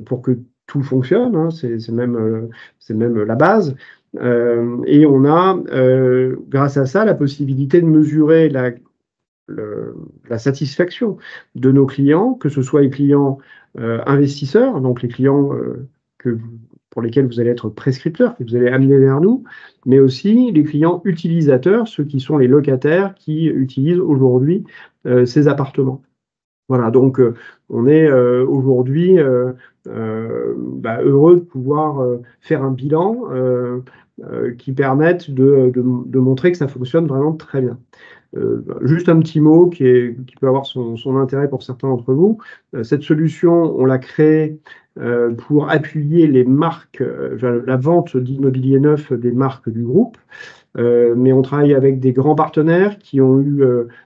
pour que tout fonctionne, hein, c'est même la base. Et on a, grâce à ça, la possibilité de mesurer la satisfaction de nos clients, que ce soit les clients investisseurs, donc les clients pour lesquels vous allez être prescripteur, que vous allez amener vers nous, mais aussi les clients utilisateurs, ceux qui sont les locataires qui utilisent aujourd'hui ces appartements. Voilà, donc on est aujourd'hui heureux de pouvoir faire un bilan qui permette de montrer que ça fonctionne vraiment très bien. Juste un petit mot qui peut avoir son intérêt pour certains d'entre vous. Cette solution, on l'a créée pour appuyer les marques, la vente d'immobilier neuf des marques du groupe. Mais on travaille avec des grands partenaires qui ont eu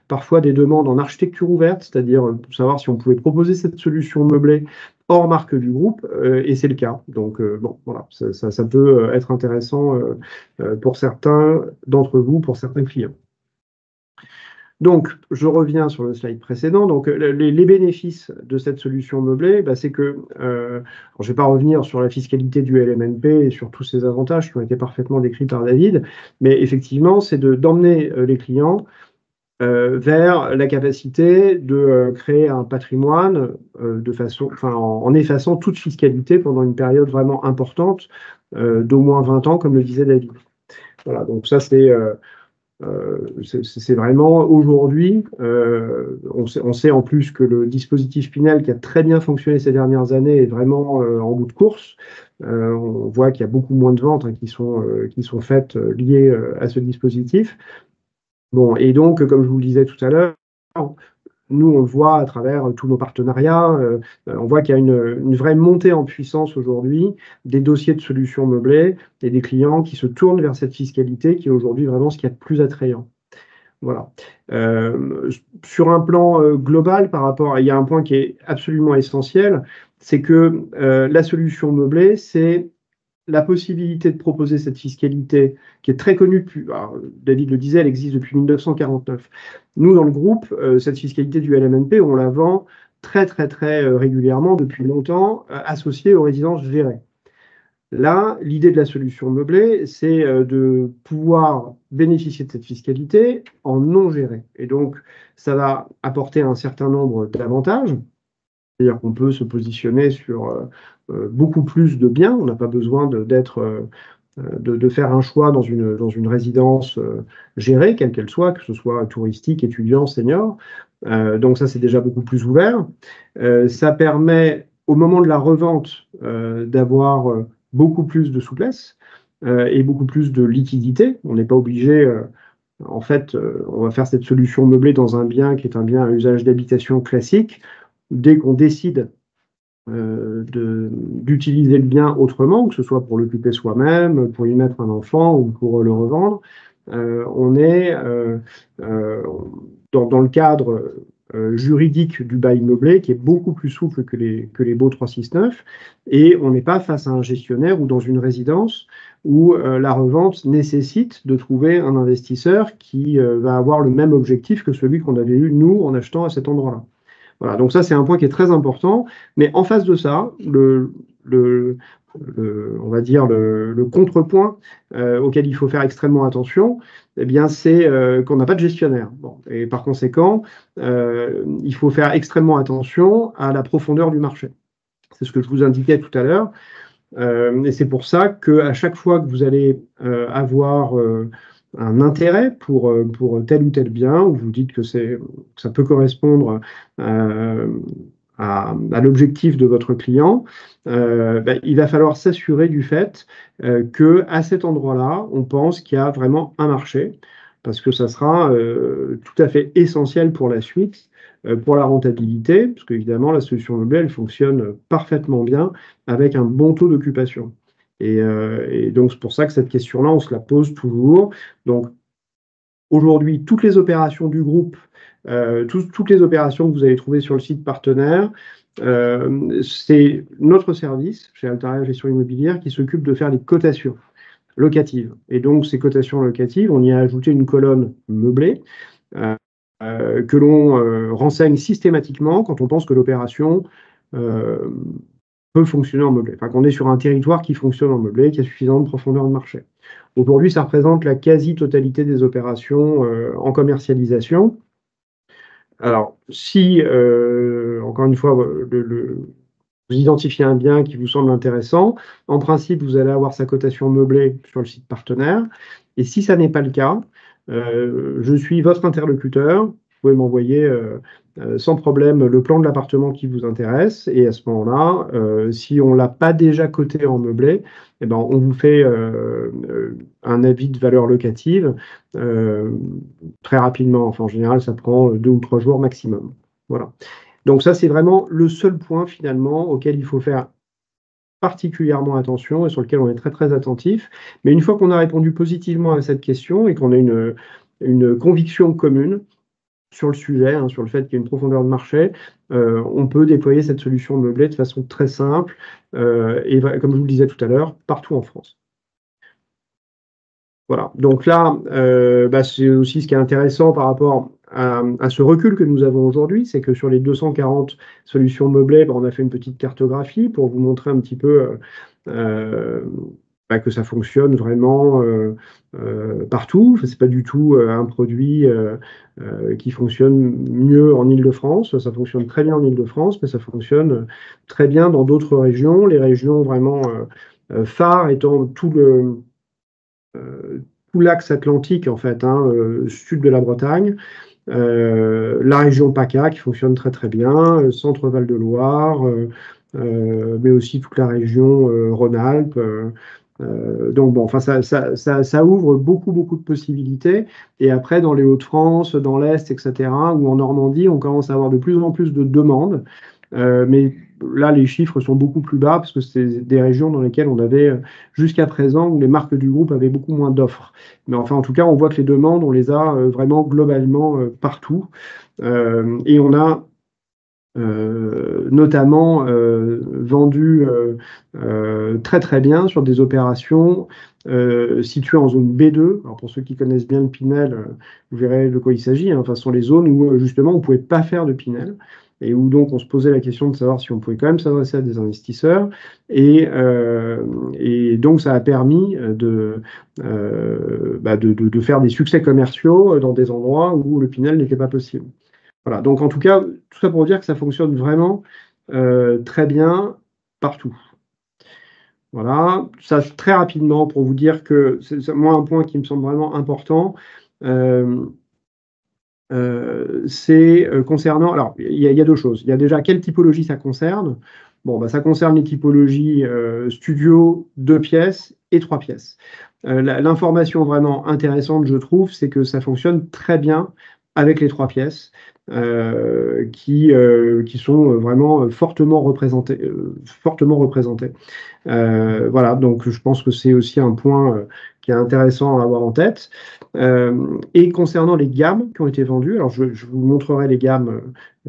parfois des demandes en architecture ouverte, c'est-à-dire pour savoir si on pouvait proposer cette solution meublée hors marque du groupe, et c'est le cas. Donc, bon, voilà, ça peut être intéressant pour certains d'entre vous, pour certains clients. Donc, je reviens sur le slide précédent. Donc, les bénéfices de cette solution meublée, c'est que, je ne vais pas revenir sur la fiscalité du LMNP et sur tous ces avantages qui ont été parfaitement décrits par David, mais effectivement, c'est d'emmener les clients vers la capacité de créer un patrimoine en effaçant toute fiscalité pendant une période vraiment importante d'au moins 20 ans, comme le disait David. Voilà, donc ça, c'est vraiment aujourd'hui, on sait en plus que le dispositif Pinel qui a très bien fonctionné ces dernières années est vraiment en bout de course. On voit qu'il y a beaucoup moins de ventes qui sont faites liées à ce dispositif. Bon, et donc, comme je vous le disais tout à l'heure, nous, on le voit à travers tous nos partenariats, on voit qu'il y a une vraie montée en puissance aujourd'hui des dossiers de solutions meublées et des clients qui se tournent vers cette fiscalité qui est aujourd'hui vraiment ce qu'il y a de plus attrayant. Voilà. Sur un plan global, il y a un point qui est absolument essentiel, c'est que la solution meublée, c'est la possibilité de proposer cette fiscalité qui est très connue depuis, David le disait, elle existe depuis 1949. Nous, dans le groupe, cette fiscalité du LMNP, on la vend très, très, très régulièrement depuis longtemps, associée aux résidences gérées. Là, l'idée de la solution meublée, c'est de pouvoir bénéficier de cette fiscalité en non géré. Et donc, ça va apporter un certain nombre d'avantages. C'est-à-dire qu'on peut se positionner sur beaucoup plus de biens. On n'a pas besoin de faire un choix dans une résidence gérée, quelle qu'elle soit, que ce soit touristique, étudiant, senior. Donc ça, c'est déjà beaucoup plus ouvert. Ça permet, au moment de la revente, d'avoir beaucoup plus de souplesse et beaucoup plus de liquidité. On n'est pas obligé... en fait, on va faire cette solution meublée dans un bien qui est un bien à usage d'habitation classique. Dès qu'on décide d'utiliser le bien autrement, que ce soit pour l'occuper soi-même, pour y mettre un enfant ou pour le revendre, on est dans le cadre juridique du bail meublé qui est beaucoup plus souple que les baux 369 et on n'est pas face à un gestionnaire ou dans une résidence où la revente nécessite de trouver un investisseur qui va avoir le même objectif que celui qu'on avait eu nous en achetant à cet endroit-là. Voilà, donc ça c'est un point qui est très important, mais en face de ça, on va dire le contrepoint auquel il faut faire extrêmement attention, eh bien c'est qu'on n'a pas de gestionnaire. Bon, et par conséquent, il faut faire extrêmement attention à la profondeur du marché. C'est ce que je vous indiquais tout à l'heure, et c'est pour ça qu'à chaque fois que vous allez avoir un intérêt pour tel ou tel bien, où vous dites que ça peut correspondre à l'objectif de votre client, il va falloir s'assurer du fait qu'à cet endroit-là, on pense qu'il y a vraiment un marché, parce que ça sera tout à fait essentiel pour la suite pour la rentabilité, parce qu'évidemment, la solution meublée, elle fonctionne parfaitement bien avec un bon taux d'occupation. Et donc, c'est pour ça que cette question-là, on se la pose toujours. Donc, aujourd'hui, toutes les opérations du groupe, toutes les opérations que vous allez trouver sur le site partenaire, c'est notre service, chez Altaria Gestion Immobilière, qui s'occupe de faire les cotations locatives. Et donc, ces cotations locatives, on y a ajouté une colonne meublée que l'on renseigne systématiquement quand on pense que l'opération peut fonctionner en meublé. Enfin, qu'on est sur un territoire qui fonctionne en meublé, qui a suffisamment de profondeur de marché. Aujourd'hui, ça représente la quasi-totalité des opérations en commercialisation. Alors, si, encore une fois, vous identifiez un bien qui vous semble intéressant, en principe, vous allez avoir sa cotation meublée sur le site partenaire. Et si ça n'est pas le cas, je suis votre interlocuteur. Vous pouvez m'envoyer sans problème le plan de l'appartement qui vous intéresse. Et à ce moment-là, si on ne l'a pas déjà coté en meublé, eh ben, on vous fait un avis de valeur locative très rapidement. Enfin, en général, ça prend 2 ou 3 jours maximum. Voilà. Donc ça, c'est vraiment le seul point finalement auquel il faut faire particulièrement attention et sur lequel on est très très attentif. Mais une fois qu'on a répondu positivement à cette question et qu'on a une conviction commune sur le sujet, sur le fait qu'il y a une profondeur de marché, on peut déployer cette solution meublée de façon très simple et comme je vous le disais tout à l'heure, partout en France. Voilà, donc là, c'est aussi ce qui est intéressant par rapport à ce recul que nous avons aujourd'hui, c'est que sur les 240 solutions meublées, on a fait une petite cartographie pour vous montrer un petit peu que ça fonctionne vraiment partout. Ce n'est pas du tout un produit qui fonctionne mieux en Île-de-France. Ça fonctionne très bien en Île-de-France, mais ça fonctionne très bien dans d'autres régions. Les régions vraiment phares étant tout l'axe atlantique, en fait, sud de la Bretagne, la région PACA qui fonctionne très très bien, centre Val-de-Loire, mais aussi toute la région Rhône-Alpes. Donc bon, enfin ça ouvre beaucoup de possibilités. Et après, dans les Hauts-de-France, dans l'Est, etc., ou en Normandie, on commence à avoir de plus en plus de demandes. Mais là, les chiffres sont beaucoup plus bas parce que c'est des régions dans lesquelles on avait jusqu'à présent où les marques du groupe avaient beaucoup moins d'offres. Mais enfin, en tout cas, on voit que les demandes, on les a vraiment globalement partout. Et on a notamment vendu très très bien sur des opérations situées en zone B2. Alors pour ceux qui connaissent bien le Pinel, vous verrez de quoi il s'agit. Enfin, ce sont les zones où justement on ne pouvait pas faire de Pinel et où donc on se posait la question de savoir si on pouvait quand même s'adresser à des investisseurs. Et donc ça a permis de faire des succès commerciaux dans des endroits où le Pinel n'était pas possible. Voilà, donc en tout cas, tout ça pour dire que ça fonctionne vraiment très bien partout. Voilà, ça très rapidement pour vous dire que c'est moi un point qui me semble vraiment important, c'est concernant. Alors, il y a 2 choses. Il y a déjà quelle typologie ça concerne. Bon, ça concerne les typologies studio, 2 pièces et 3 pièces. L'information vraiment intéressante, je trouve, c'est que ça fonctionne très bien avec les 3 pièces. Qui sont vraiment fortement représentées. Voilà, donc je pense que c'est aussi un point qui est intéressant à avoir en tête. Et concernant les gammes qui ont été vendues, alors je vous montrerai les gammes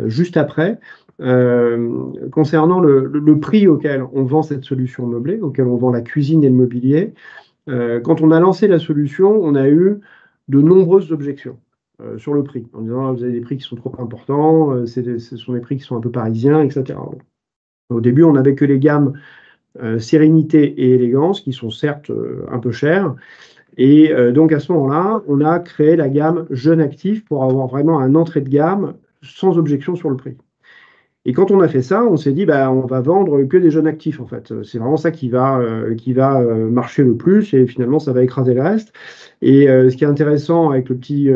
juste après. Concernant le prix auquel on vend cette solution meublée, auquel on vend la cuisine et le mobilier, quand on a lancé la solution, on a eu de nombreuses objections. Sur le prix, en disant vous avez des prix qui sont trop importants, ce sont des prix qui sont un peu parisiens, etc. Au début, on n'avait que les gammes sérénité et élégance, qui sont certes un peu chères. Et donc à ce moment-là, on a créé la gamme jeune actif pour avoir vraiment un entrée de gamme sans objection sur le prix. Et quand on a fait ça, on s'est dit, on va vendre que des jeunes actifs, en fait. C'est vraiment ça qui va marcher le plus, et finalement, ça va écraser le reste. Et ce qui est intéressant avec le petit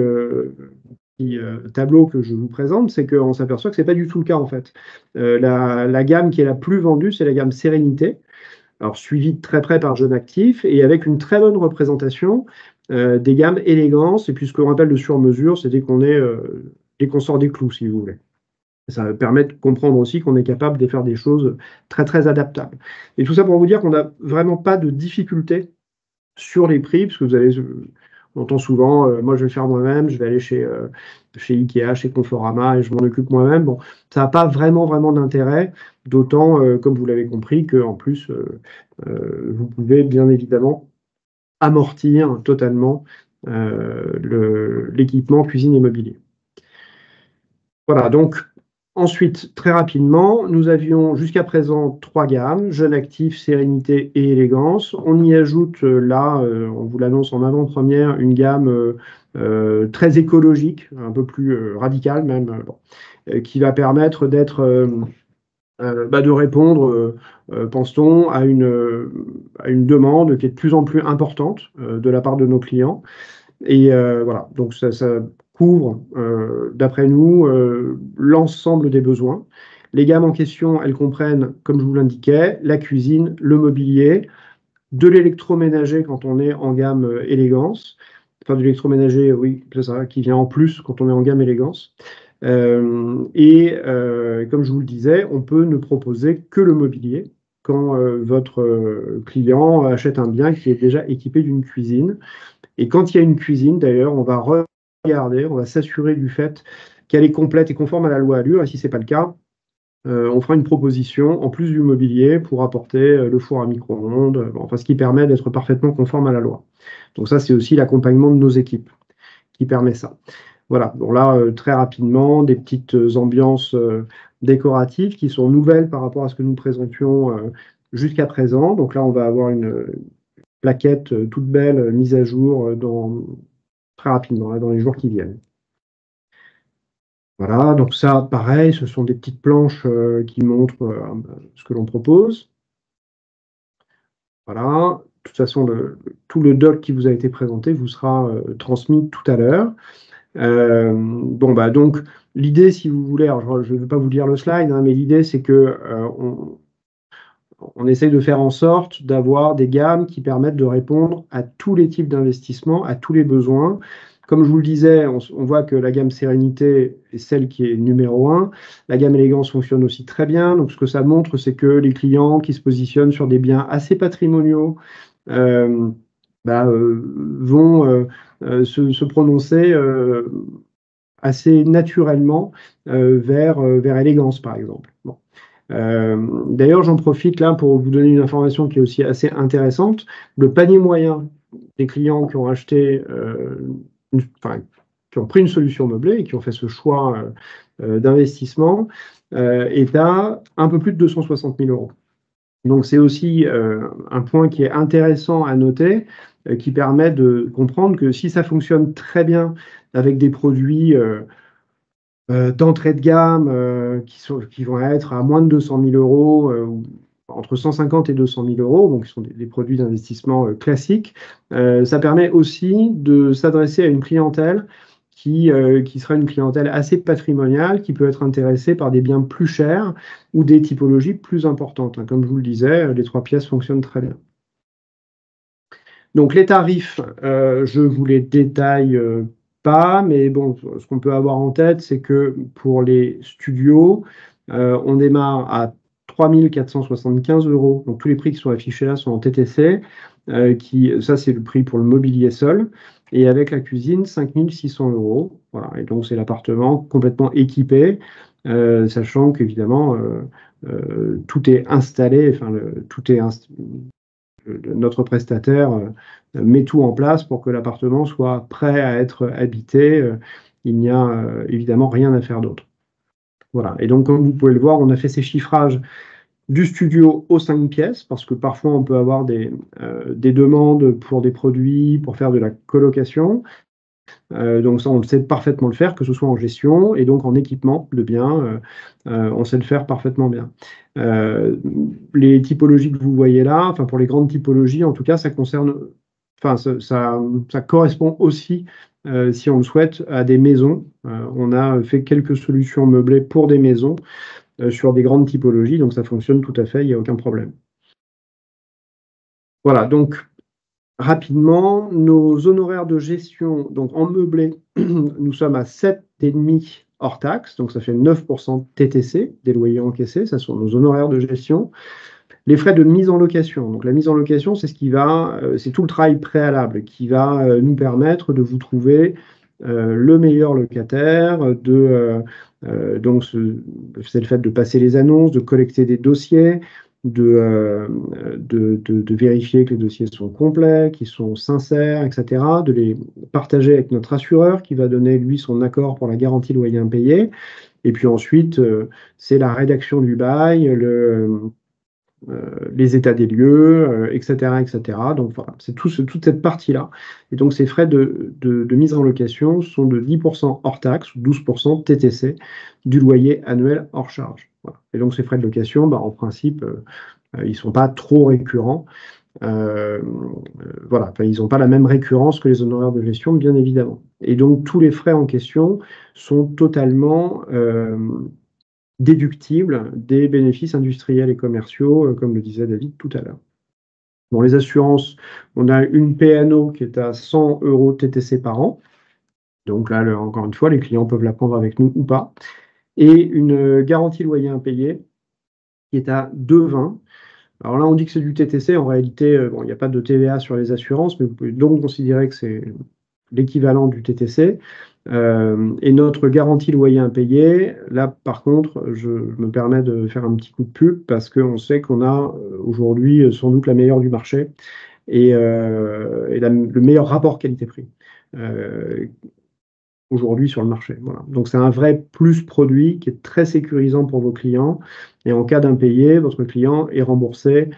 tableau que je vous présente, c'est qu'on s'aperçoit que ce n'est pas du tout le cas, en fait. La gamme qui est la plus vendue, c'est la gamme Sérénité, alors suivie de très près par jeunes actifs, et avec une très bonne représentation des gammes Élégance, et puis ce qu'on appelle le sur-mesure, c'est dès qu'on sort des clous, si vous voulez. Ça permet de comprendre aussi qu'on est capable de faire des choses très, très adaptables. Et tout ça pour vous dire qu'on n'a vraiment pas de difficulté sur les prix, parce que on entend souvent, moi je vais le faire moi-même, je vais aller chez Ikea, chez Conforama, et je m'en occupe moi-même. Bon, ça n'a pas vraiment d'intérêt, d'autant, comme vous l'avez compris, qu'en plus, vous pouvez bien évidemment amortir totalement l'équipement cuisine et mobilier. Voilà, donc ensuite, très rapidement, nous avions jusqu'à présent 3 gammes, jeune actif, sérénité et élégance. On y ajoute là, on vous l'annonce en avant-première, une gamme très écologique, un peu plus radicale même, qui va permettre de répondre, pense-t-on, à une demande qui est de plus en plus importante de la part de nos clients. Et voilà, donc ça couvre, d'après nous, l'ensemble des besoins. Les gammes en question, elles comprennent, comme je vous l'indiquais, la cuisine, le mobilier, de l'électroménager quand on est en gamme élégance. Enfin, de l'électroménager, oui, c'est ça, qui vient en plus quand on est en gamme élégance. Comme je vous le disais, on peut ne proposer que le mobilier quand votre client achète un bien qui est déjà équipé d'une cuisine. Et quand il y a une cuisine, d'ailleurs, on va regarder, on va s'assurer du fait qu'elle est complète et conforme à la loi Allure. Et si ce n'est pas le cas, on fera une proposition en plus du mobilier pour apporter le four à micro-ondes, enfin, ce qui permet d'être parfaitement conforme à la loi. Donc ça, c'est aussi l'accompagnement de nos équipes qui permet ça. Voilà, donc là, très rapidement, des petites ambiances décoratives qui sont nouvelles par rapport à ce que nous présentions jusqu'à présent. Donc là, on va avoir une plaquette toute belle mise à jour très rapidement, là, dans les jours qui viennent. Voilà, donc ça, pareil, ce sont des petites planches qui montrent ce que l'on propose. Voilà, de toute façon, tout le doc qui vous a été présenté vous sera transmis tout à l'heure. Donc, l'idée, si vous voulez, alors je ne vais pas vous lire le slide, mais l'idée, c'est que on essaye de faire en sorte d'avoir des gammes qui permettent de répondre à tous les types d'investissements, à tous les besoins. Comme je vous le disais, on voit que la gamme Sérénité est celle qui est numéro 1. La gamme Élégance fonctionne aussi très bien. Donc, ce que ça montre, c'est que les clients qui se positionnent sur des biens assez patrimoniaux vont se prononcer assez naturellement vers Élégance, par exemple. Bon. D'ailleurs, j'en profite là pour vous donner une information qui est aussi assez intéressante. Le panier moyen des clients qui ont acheté, qui ont pris une solution meublée et qui ont fait ce choix d'investissement est à un peu plus de 260 000 euros. Donc, c'est aussi un point qui est intéressant à noter, qui permet de comprendre que si ça fonctionne très bien avec des produits d'entrée de gamme qui vont être à moins de 200 000 euros, entre 150 et 200 000 euros, donc qui sont des produits d'investissement classiques. Ça permet aussi de s'adresser à une clientèle qui sera une clientèle assez patrimoniale, qui peut être intéressée par des biens plus chers ou des typologies plus importantes. Comme je vous le disais, les 3 pièces fonctionnent très bien. Donc les tarifs, je vous les détaille pas, mais bon, ce qu'on peut avoir en tête, c'est que pour les studios, on démarre à 3 475 euros. Donc tous les prix qui sont affichés là sont en TTC. Ça, c'est le prix pour le mobilier seul. Et avec la cuisine, 5 600 euros. Voilà. Et donc, c'est l'appartement complètement équipé, sachant qu'évidemment, tout est installé, notre prestataire met tout en place pour que l'appartement soit prêt à être habité. Il n'y a évidemment rien à faire d'autre. Voilà. Et donc, comme vous pouvez le voir, on a fait ces chiffrages du studio aux 5 pièces, parce que parfois on peut avoir des demandes pour des produits, pour faire de la colocation. Donc ça, on sait parfaitement le faire, que ce soit en gestion et donc en équipement de biens, on sait le faire parfaitement bien. Les typologies que vous voyez là, pour les grandes typologies, en tout cas, ça correspond aussi, si on le souhaite, à des maisons. On a fait quelques solutions meublées pour des maisons, sur des grandes typologies, donc ça fonctionne tout à fait, il n'y a aucun problème. Voilà, donc rapidement, nos honoraires de gestion, donc en meublé, nous sommes à 7,5 hors taxe, donc ça fait 9% TTC des loyers encaissés, ça sont nos honoraires de gestion. Les frais de mise en location. Donc la mise en location, c'est c'est tout le travail préalable qui va nous permettre de vous trouver le meilleur locataire, donc c'est le fait de passer les annonces, de collecter des dossiers, de vérifier que les dossiers sont complets, qu'ils sont sincères, etc., de les partager avec notre assureur qui va donner, lui, son accord pour la garantie loyer impayé. Et puis ensuite, c'est la rédaction du bail, les états des lieux, etc., etc. Donc voilà, c'est toute cette partie-là. Et donc ces frais de mise en location sont de 10% hors taxe ou 12% TTC du loyer annuel hors charge. Voilà. Et donc ces frais de location, en principe, ils ne sont pas trop récurrents. Voilà, enfin, ils n'ont pas la même récurrence que les honoraires de gestion, bien évidemment. Et donc tous les frais en question sont totalement déductibles des bénéfices industriels et commerciaux, comme le disait David tout à l'heure. Bon, les assurances, on a une P&O qui est à 100 € TTC par an. Donc là, encore une fois, les clients peuvent la prendre avec nous ou pas. Et une garantie loyer impayé qui est à 2,20. Alors là, on dit que c'est du TTC. En réalité, il n'y a pas de TVA sur les assurances, mais vous pouvez donc considérer que c'est l'équivalent du TTC. Et notre garantie loyer impayé, là par contre, je me permets de faire un petit coup de pub parce qu'on sait qu'on a aujourd'hui sans doute la meilleure du marché et le meilleur rapport qualité-prix aujourd'hui sur le marché. Voilà. Donc c'est un vrai plus produit qui est très sécurisant pour vos clients. Et en cas d'impayé, votre client est remboursé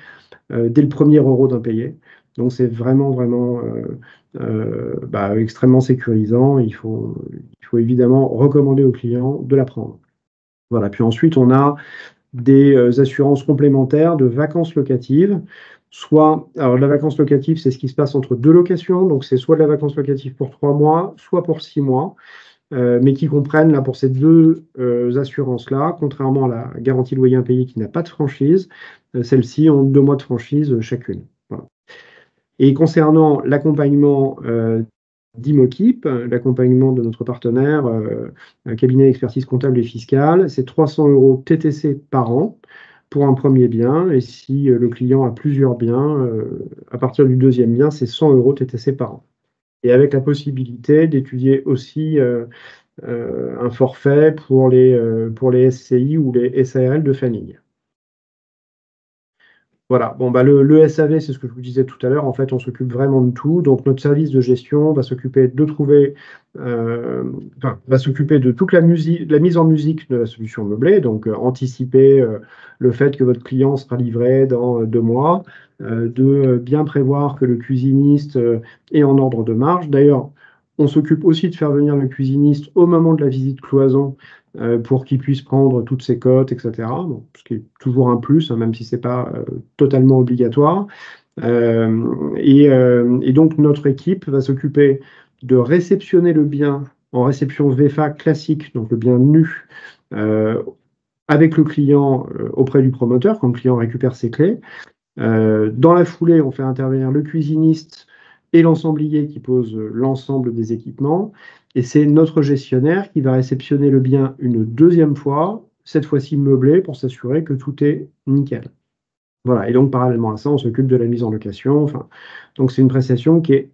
dès le premier euro d'impayé. Donc c'est vraiment, vraiment extrêmement sécurisant. Il faut évidemment recommander aux clients de la prendre. Voilà. Puis ensuite, on a des assurances complémentaires de vacances locatives. Alors la vacance locative, c'est ce qui se passe entre deux locations. Donc c'est soit de la vacance locative pour 3 mois, soit pour 6 mois. Mais qui comprennent, là, pour ces deux assurances-là, contrairement à la garantie loyer impayé qui n'a pas de franchise, celles-ci ont 2 mois de franchise chacune. Voilà. Et concernant l'accompagnement d'Imokip, l'accompagnement de notre partenaire, un cabinet d'expertise comptable et fiscale, c'est 300 € TTC par an pour un premier bien. Et si le client a plusieurs biens, à partir du deuxième bien, c'est 100 € TTC par an. Et avec la possibilité d'étudier aussi un forfait pour les SCI ou les SARL de famille. Voilà, bon, le SAV, c'est ce que je vous disais tout à l'heure, en fait, on s'occupe vraiment de tout. Donc, notre service de gestion va s'occuper de trouver, va s'occuper de toute la mise en musique de la solution meublée, donc anticiper le fait que votre client sera livré dans 2 mois, de bien prévoir que le cuisiniste est en ordre de marche. D'ailleurs, on s'occupe aussi de faire venir le cuisiniste au moment de la visite cloison pour qu'il puisse prendre toutes ses cotes, etc. Bon, ce qui est toujours un plus, hein, même si ce n'est pas totalement obligatoire. Et donc, notre équipe va s'occuper de réceptionner le bien en réception VFA classique, donc le bien nu, avec le client auprès du promoteur, quand le client récupère ses clés. Dans la foulée, on fait intervenir le cuisiniste et l'ensemblier qui pose l'ensemble des équipements. Et c'est notre gestionnaire qui va réceptionner le bien une deuxième fois, cette fois-ci meublé, pour s'assurer que tout est nickel. Voilà. Et donc, parallèlement à ça, on s'occupe de la mise en location. Enfin, donc, c'est une prestation qui est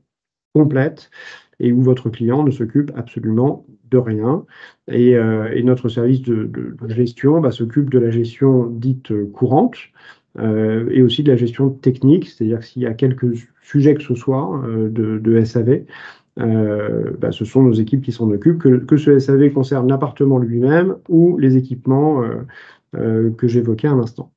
complète et où votre client ne s'occupe absolument de rien. Et notre service de gestion s'occupe de la gestion dite courante, et aussi de la gestion technique, c'est-à-dire s'il y a quelques sujets que ce soit de SAV, ce sont nos équipes qui s'en occupent, que ce SAV concerne l'appartement lui-même ou les équipements que j'évoquais à l'instant.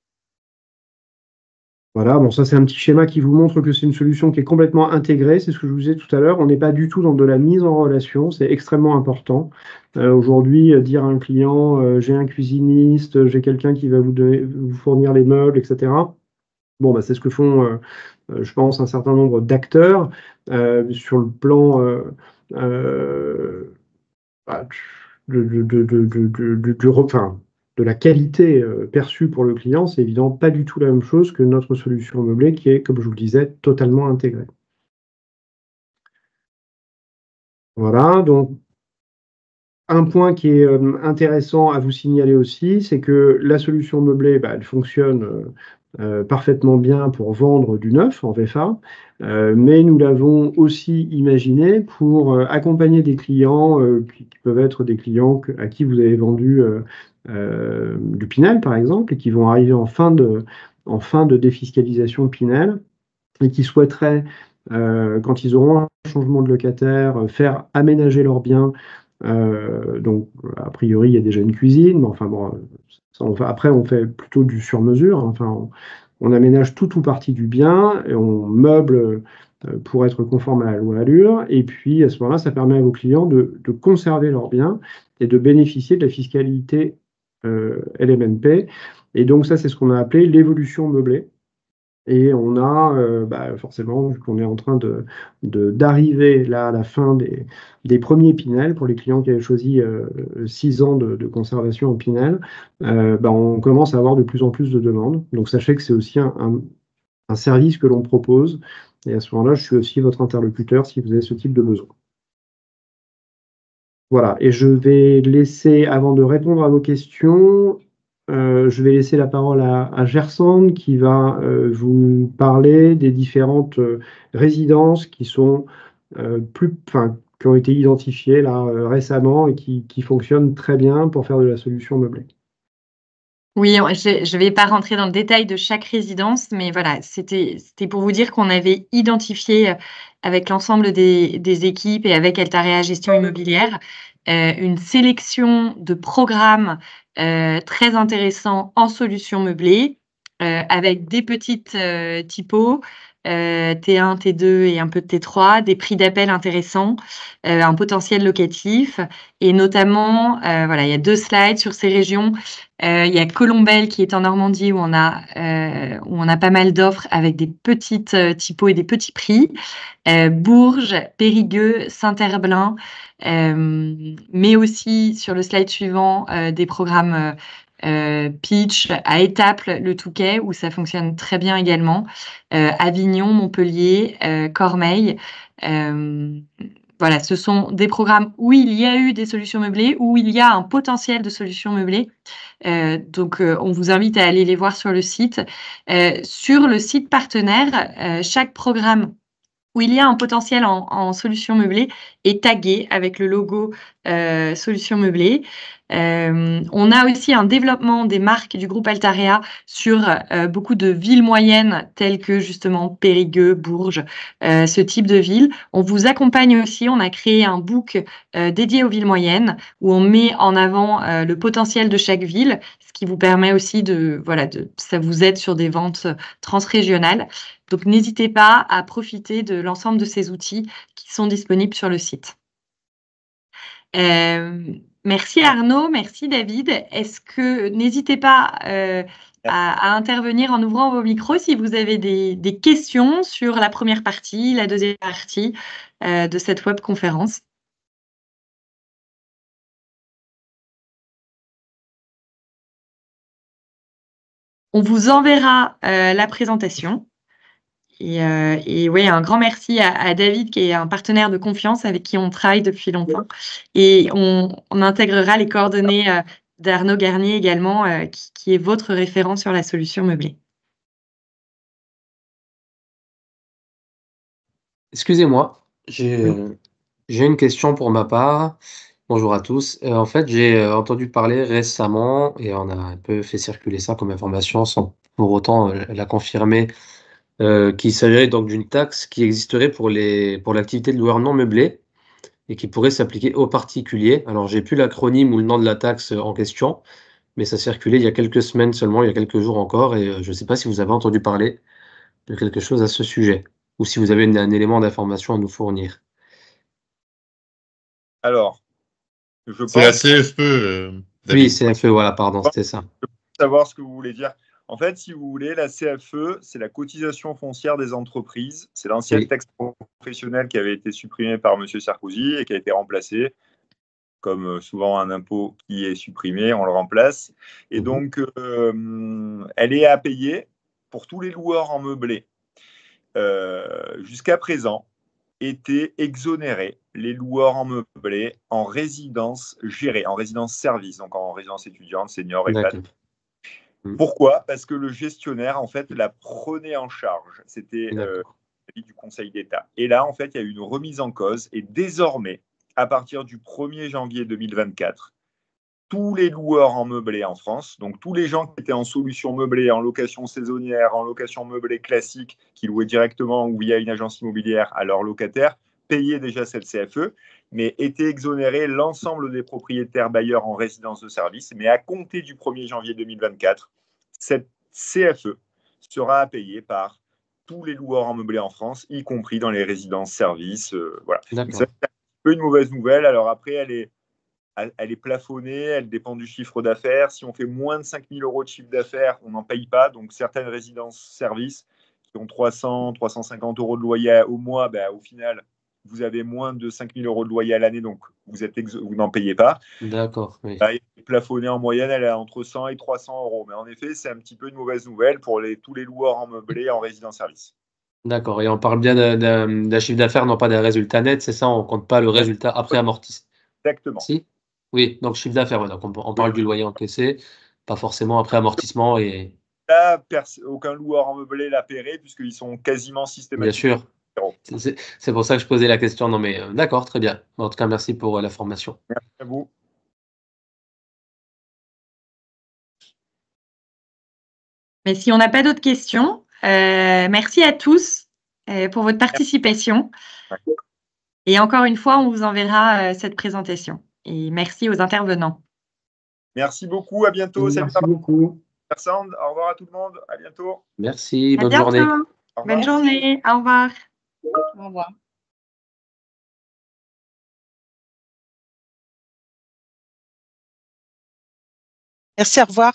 Voilà, bon, ça c'est un petit schéma qui vous montre que c'est une solution qui est complètement intégrée, c'est ce que je vous disais tout à l'heure, on n'est pas du tout dans de la mise en relation, c'est extrêmement important. Aujourd'hui, dire à un client, j'ai un cuisiniste, j'ai quelqu'un qui va vous fournir les meubles, etc. Bon, c'est ce que font, je pense, un certain nombre d'acteurs sur le plan de la qualité perçue pour le client, c'est évidemment pas du tout la même chose que notre solution meublée qui est, comme je vous le disais, totalement intégrée. Voilà, donc un point qui est intéressant à vous signaler aussi, c'est que la solution meublée, elle fonctionne parfaitement bien pour vendre du neuf en VFA, mais nous l'avons aussi imaginé pour accompagner des clients qui peuvent être des clients à qui vous avez vendu du Pinel, par exemple, et qui vont arriver en fin de défiscalisation Pinel, et qui souhaiteraient, quand ils auront un changement de locataire, faire aménager leurs biens. Donc, a priori, il y a déjà une cuisine, mais enfin bon, après, on fait plutôt du sur-mesure. Enfin, on aménage tout ou partie du bien et on meuble pour être conforme à la loi Allure. Et puis, à ce moment-là, ça permet à vos clients de conserver leurs biens et de bénéficier de la fiscalité LMNP. Et donc, ça, c'est ce qu'on a appelé l'évolution meublée. Et on a forcément, vu qu'on est en train d'arriver là à la fin des premiers Pinel, pour les clients qui avaient choisi 6 ans de conservation en Pinel, on commence à avoir de plus en plus de demandes. Donc sachez que c'est aussi un service que l'on propose. Et à ce moment-là, je suis aussi votre interlocuteur si vous avez ce type de besoin. Voilà, et je vais laisser, avant de répondre à vos questions, je vais laisser la parole à Gersand qui va vous parler des différentes résidences qui sont qui ont été identifiées là récemment et qui fonctionnent très bien pour faire de la solution meublée. Oui, je ne vais pas rentrer dans le détail de chaque résidence, mais voilà, c'était pour vous dire qu'on avait identifié avec l'ensemble des équipes et avec Altarea Gestion Immobilière une sélection de programmes très intéressants en solutions meublées avec des petites typos, T1, T2 et un peu de T3, des prix d'appel intéressants, un potentiel locatif et notamment, voilà, il y a 2 slides sur ces régions. Il y a Colombelles qui est en Normandie où on a pas mal d'offres avec des petites typos et des petits prix. Bourges, Périgueux, Saint-Herblain, mais aussi sur le slide suivant des programmes Pitch à Étaples, le Touquet où ça fonctionne très bien également. Avignon, Montpellier, Cormeilles. Voilà, ce sont des programmes où il y a eu des solutions meublées, où il y a un potentiel de solutions meublées. Donc, on vous invite à aller les voir sur le site. Sur le site partenaire, chaque programme où il y a un potentiel en solution meublée est tagué avec le logo solution meublée. On a aussi un développement des marques du groupe Altarea sur beaucoup de villes moyennes telles que justement Périgueux, Bourges, ce type de villes. On vous accompagne aussi, on a créé un book dédié aux villes moyennes où on met en avant le potentiel de chaque ville, ce qui vous permet aussi ça vous aide sur des ventes transrégionales. Donc, n'hésitez pas à profiter de l'ensemble de ces outils qui sont disponibles sur le site. Merci Arnaud, merci David. N'hésitez pas à intervenir en ouvrant vos micros si vous avez des questions sur la première partie, la deuxième partie de cette webconférence. On vous enverra la présentation. Et oui, un grand merci à David, qui est un partenaire de confiance avec qui on travaille depuis longtemps. Et on intégrera les coordonnées d'Arnaud Garnier également, qui est votre référent sur la solution meublée. Excusez-moi, j'ai une question pour ma part. Bonjour à tous. En fait, j'ai entendu parler récemment, et on a un peu fait circuler ça comme information sans pour autant la confirmer, qu'il s'agirait donc d'une taxe qui existerait pour l'activité de loueur non meublé et qui pourrait s'appliquer aux particuliers. Alors, j'ai plus l'acronyme ou le nom de la taxe en question, mais ça circulait il y a quelques semaines seulement, il y a quelques jours encore, et je ne sais pas si vous avez entendu parler de quelque chose à ce sujet, ou si vous avez un élément d'information à nous fournir. Alors, je pense... C'est la CFE. Oui, CFE, voilà, pardon, c'était ça. Je veux savoir ce que vous voulez dire. En fait, si vous voulez, la CFE, c'est la cotisation foncière des entreprises. C'est l'ancienne taxe professionnelle qui avait été supprimée par M. Sarkozy et qui a été remplacée. Comme souvent un impôt qui est supprimé, on le remplace. Et donc, elle est à payer pour tous les loueurs en meublé. Jusqu'à présent, étaient exonérés, les loueurs en meublé, en résidence gérée, en résidence service, donc en résidence étudiante, senior, EHPAD. Pourquoi? Parce que le gestionnaire, en fait, la prenait en charge. C'était l'avis du Conseil d'État. Et là, en fait, il y a eu une remise en cause. Et désormais, à partir du 1er janvier 2024, tous les loueurs en meublé en France, donc tous les gens qui étaient en solution meublée, en location saisonnière, en location meublée classique, qui louaient directement ou via une agence immobilière à leurs locataires, payaient déjà cette CFE, mais étaient exonérés l'ensemble des propriétaires bailleurs en résidence de service. Mais à compter du 1er janvier 2024, cette CFE sera payée par tous les loueurs en meublé en France, y compris dans les résidences services. Voilà. Donc, c'est un peu une mauvaise nouvelle. Alors après, elle est plafonnée, elle dépend du chiffre d'affaires. Si on fait moins de 5 000 euros de chiffre d'affaires, on n'en paye pas. Donc, certaines résidences-services qui ont 300, 350 euros de loyer au mois, ben, au final, vous avez moins de 5 000 euros de loyer à l'année, donc vous n'en payez pas. D'accord, oui. Elle est plafonnée en moyenne, elle est entre 100 et 300 euros. Mais en effet, c'est un petit peu une mauvaise nouvelle pour tous les loueurs en meublé en résidence-service. D'accord. Et on parle bien d'un chiffre d'affaires, non pas d'un résultat net, c'est ça? On ne compte pas le résultat après amortissement. Exactement. Si? Oui, donc chiffre d'affaires, donc on parle du loyer encaissé, pas forcément après amortissement et. Là, aucun loueur en meublé l'a paieré puisqu'ils sont quasiment systématiquement. Bien sûr. C'est pour ça que je posais la question. Non, mais d'accord, très bien. En tout cas, merci pour la formation. Merci à vous. Mais si on n'a pas d'autres questions, merci à tous pour votre participation. Et encore une fois, on vous enverra cette présentation. Et merci aux intervenants. Merci beaucoup, à bientôt. Merci beaucoup. Sandre, au revoir à tout le monde, à bientôt. Merci, À bonne bientôt. journée. Bonne journée, au revoir. Au revoir. Merci, au revoir.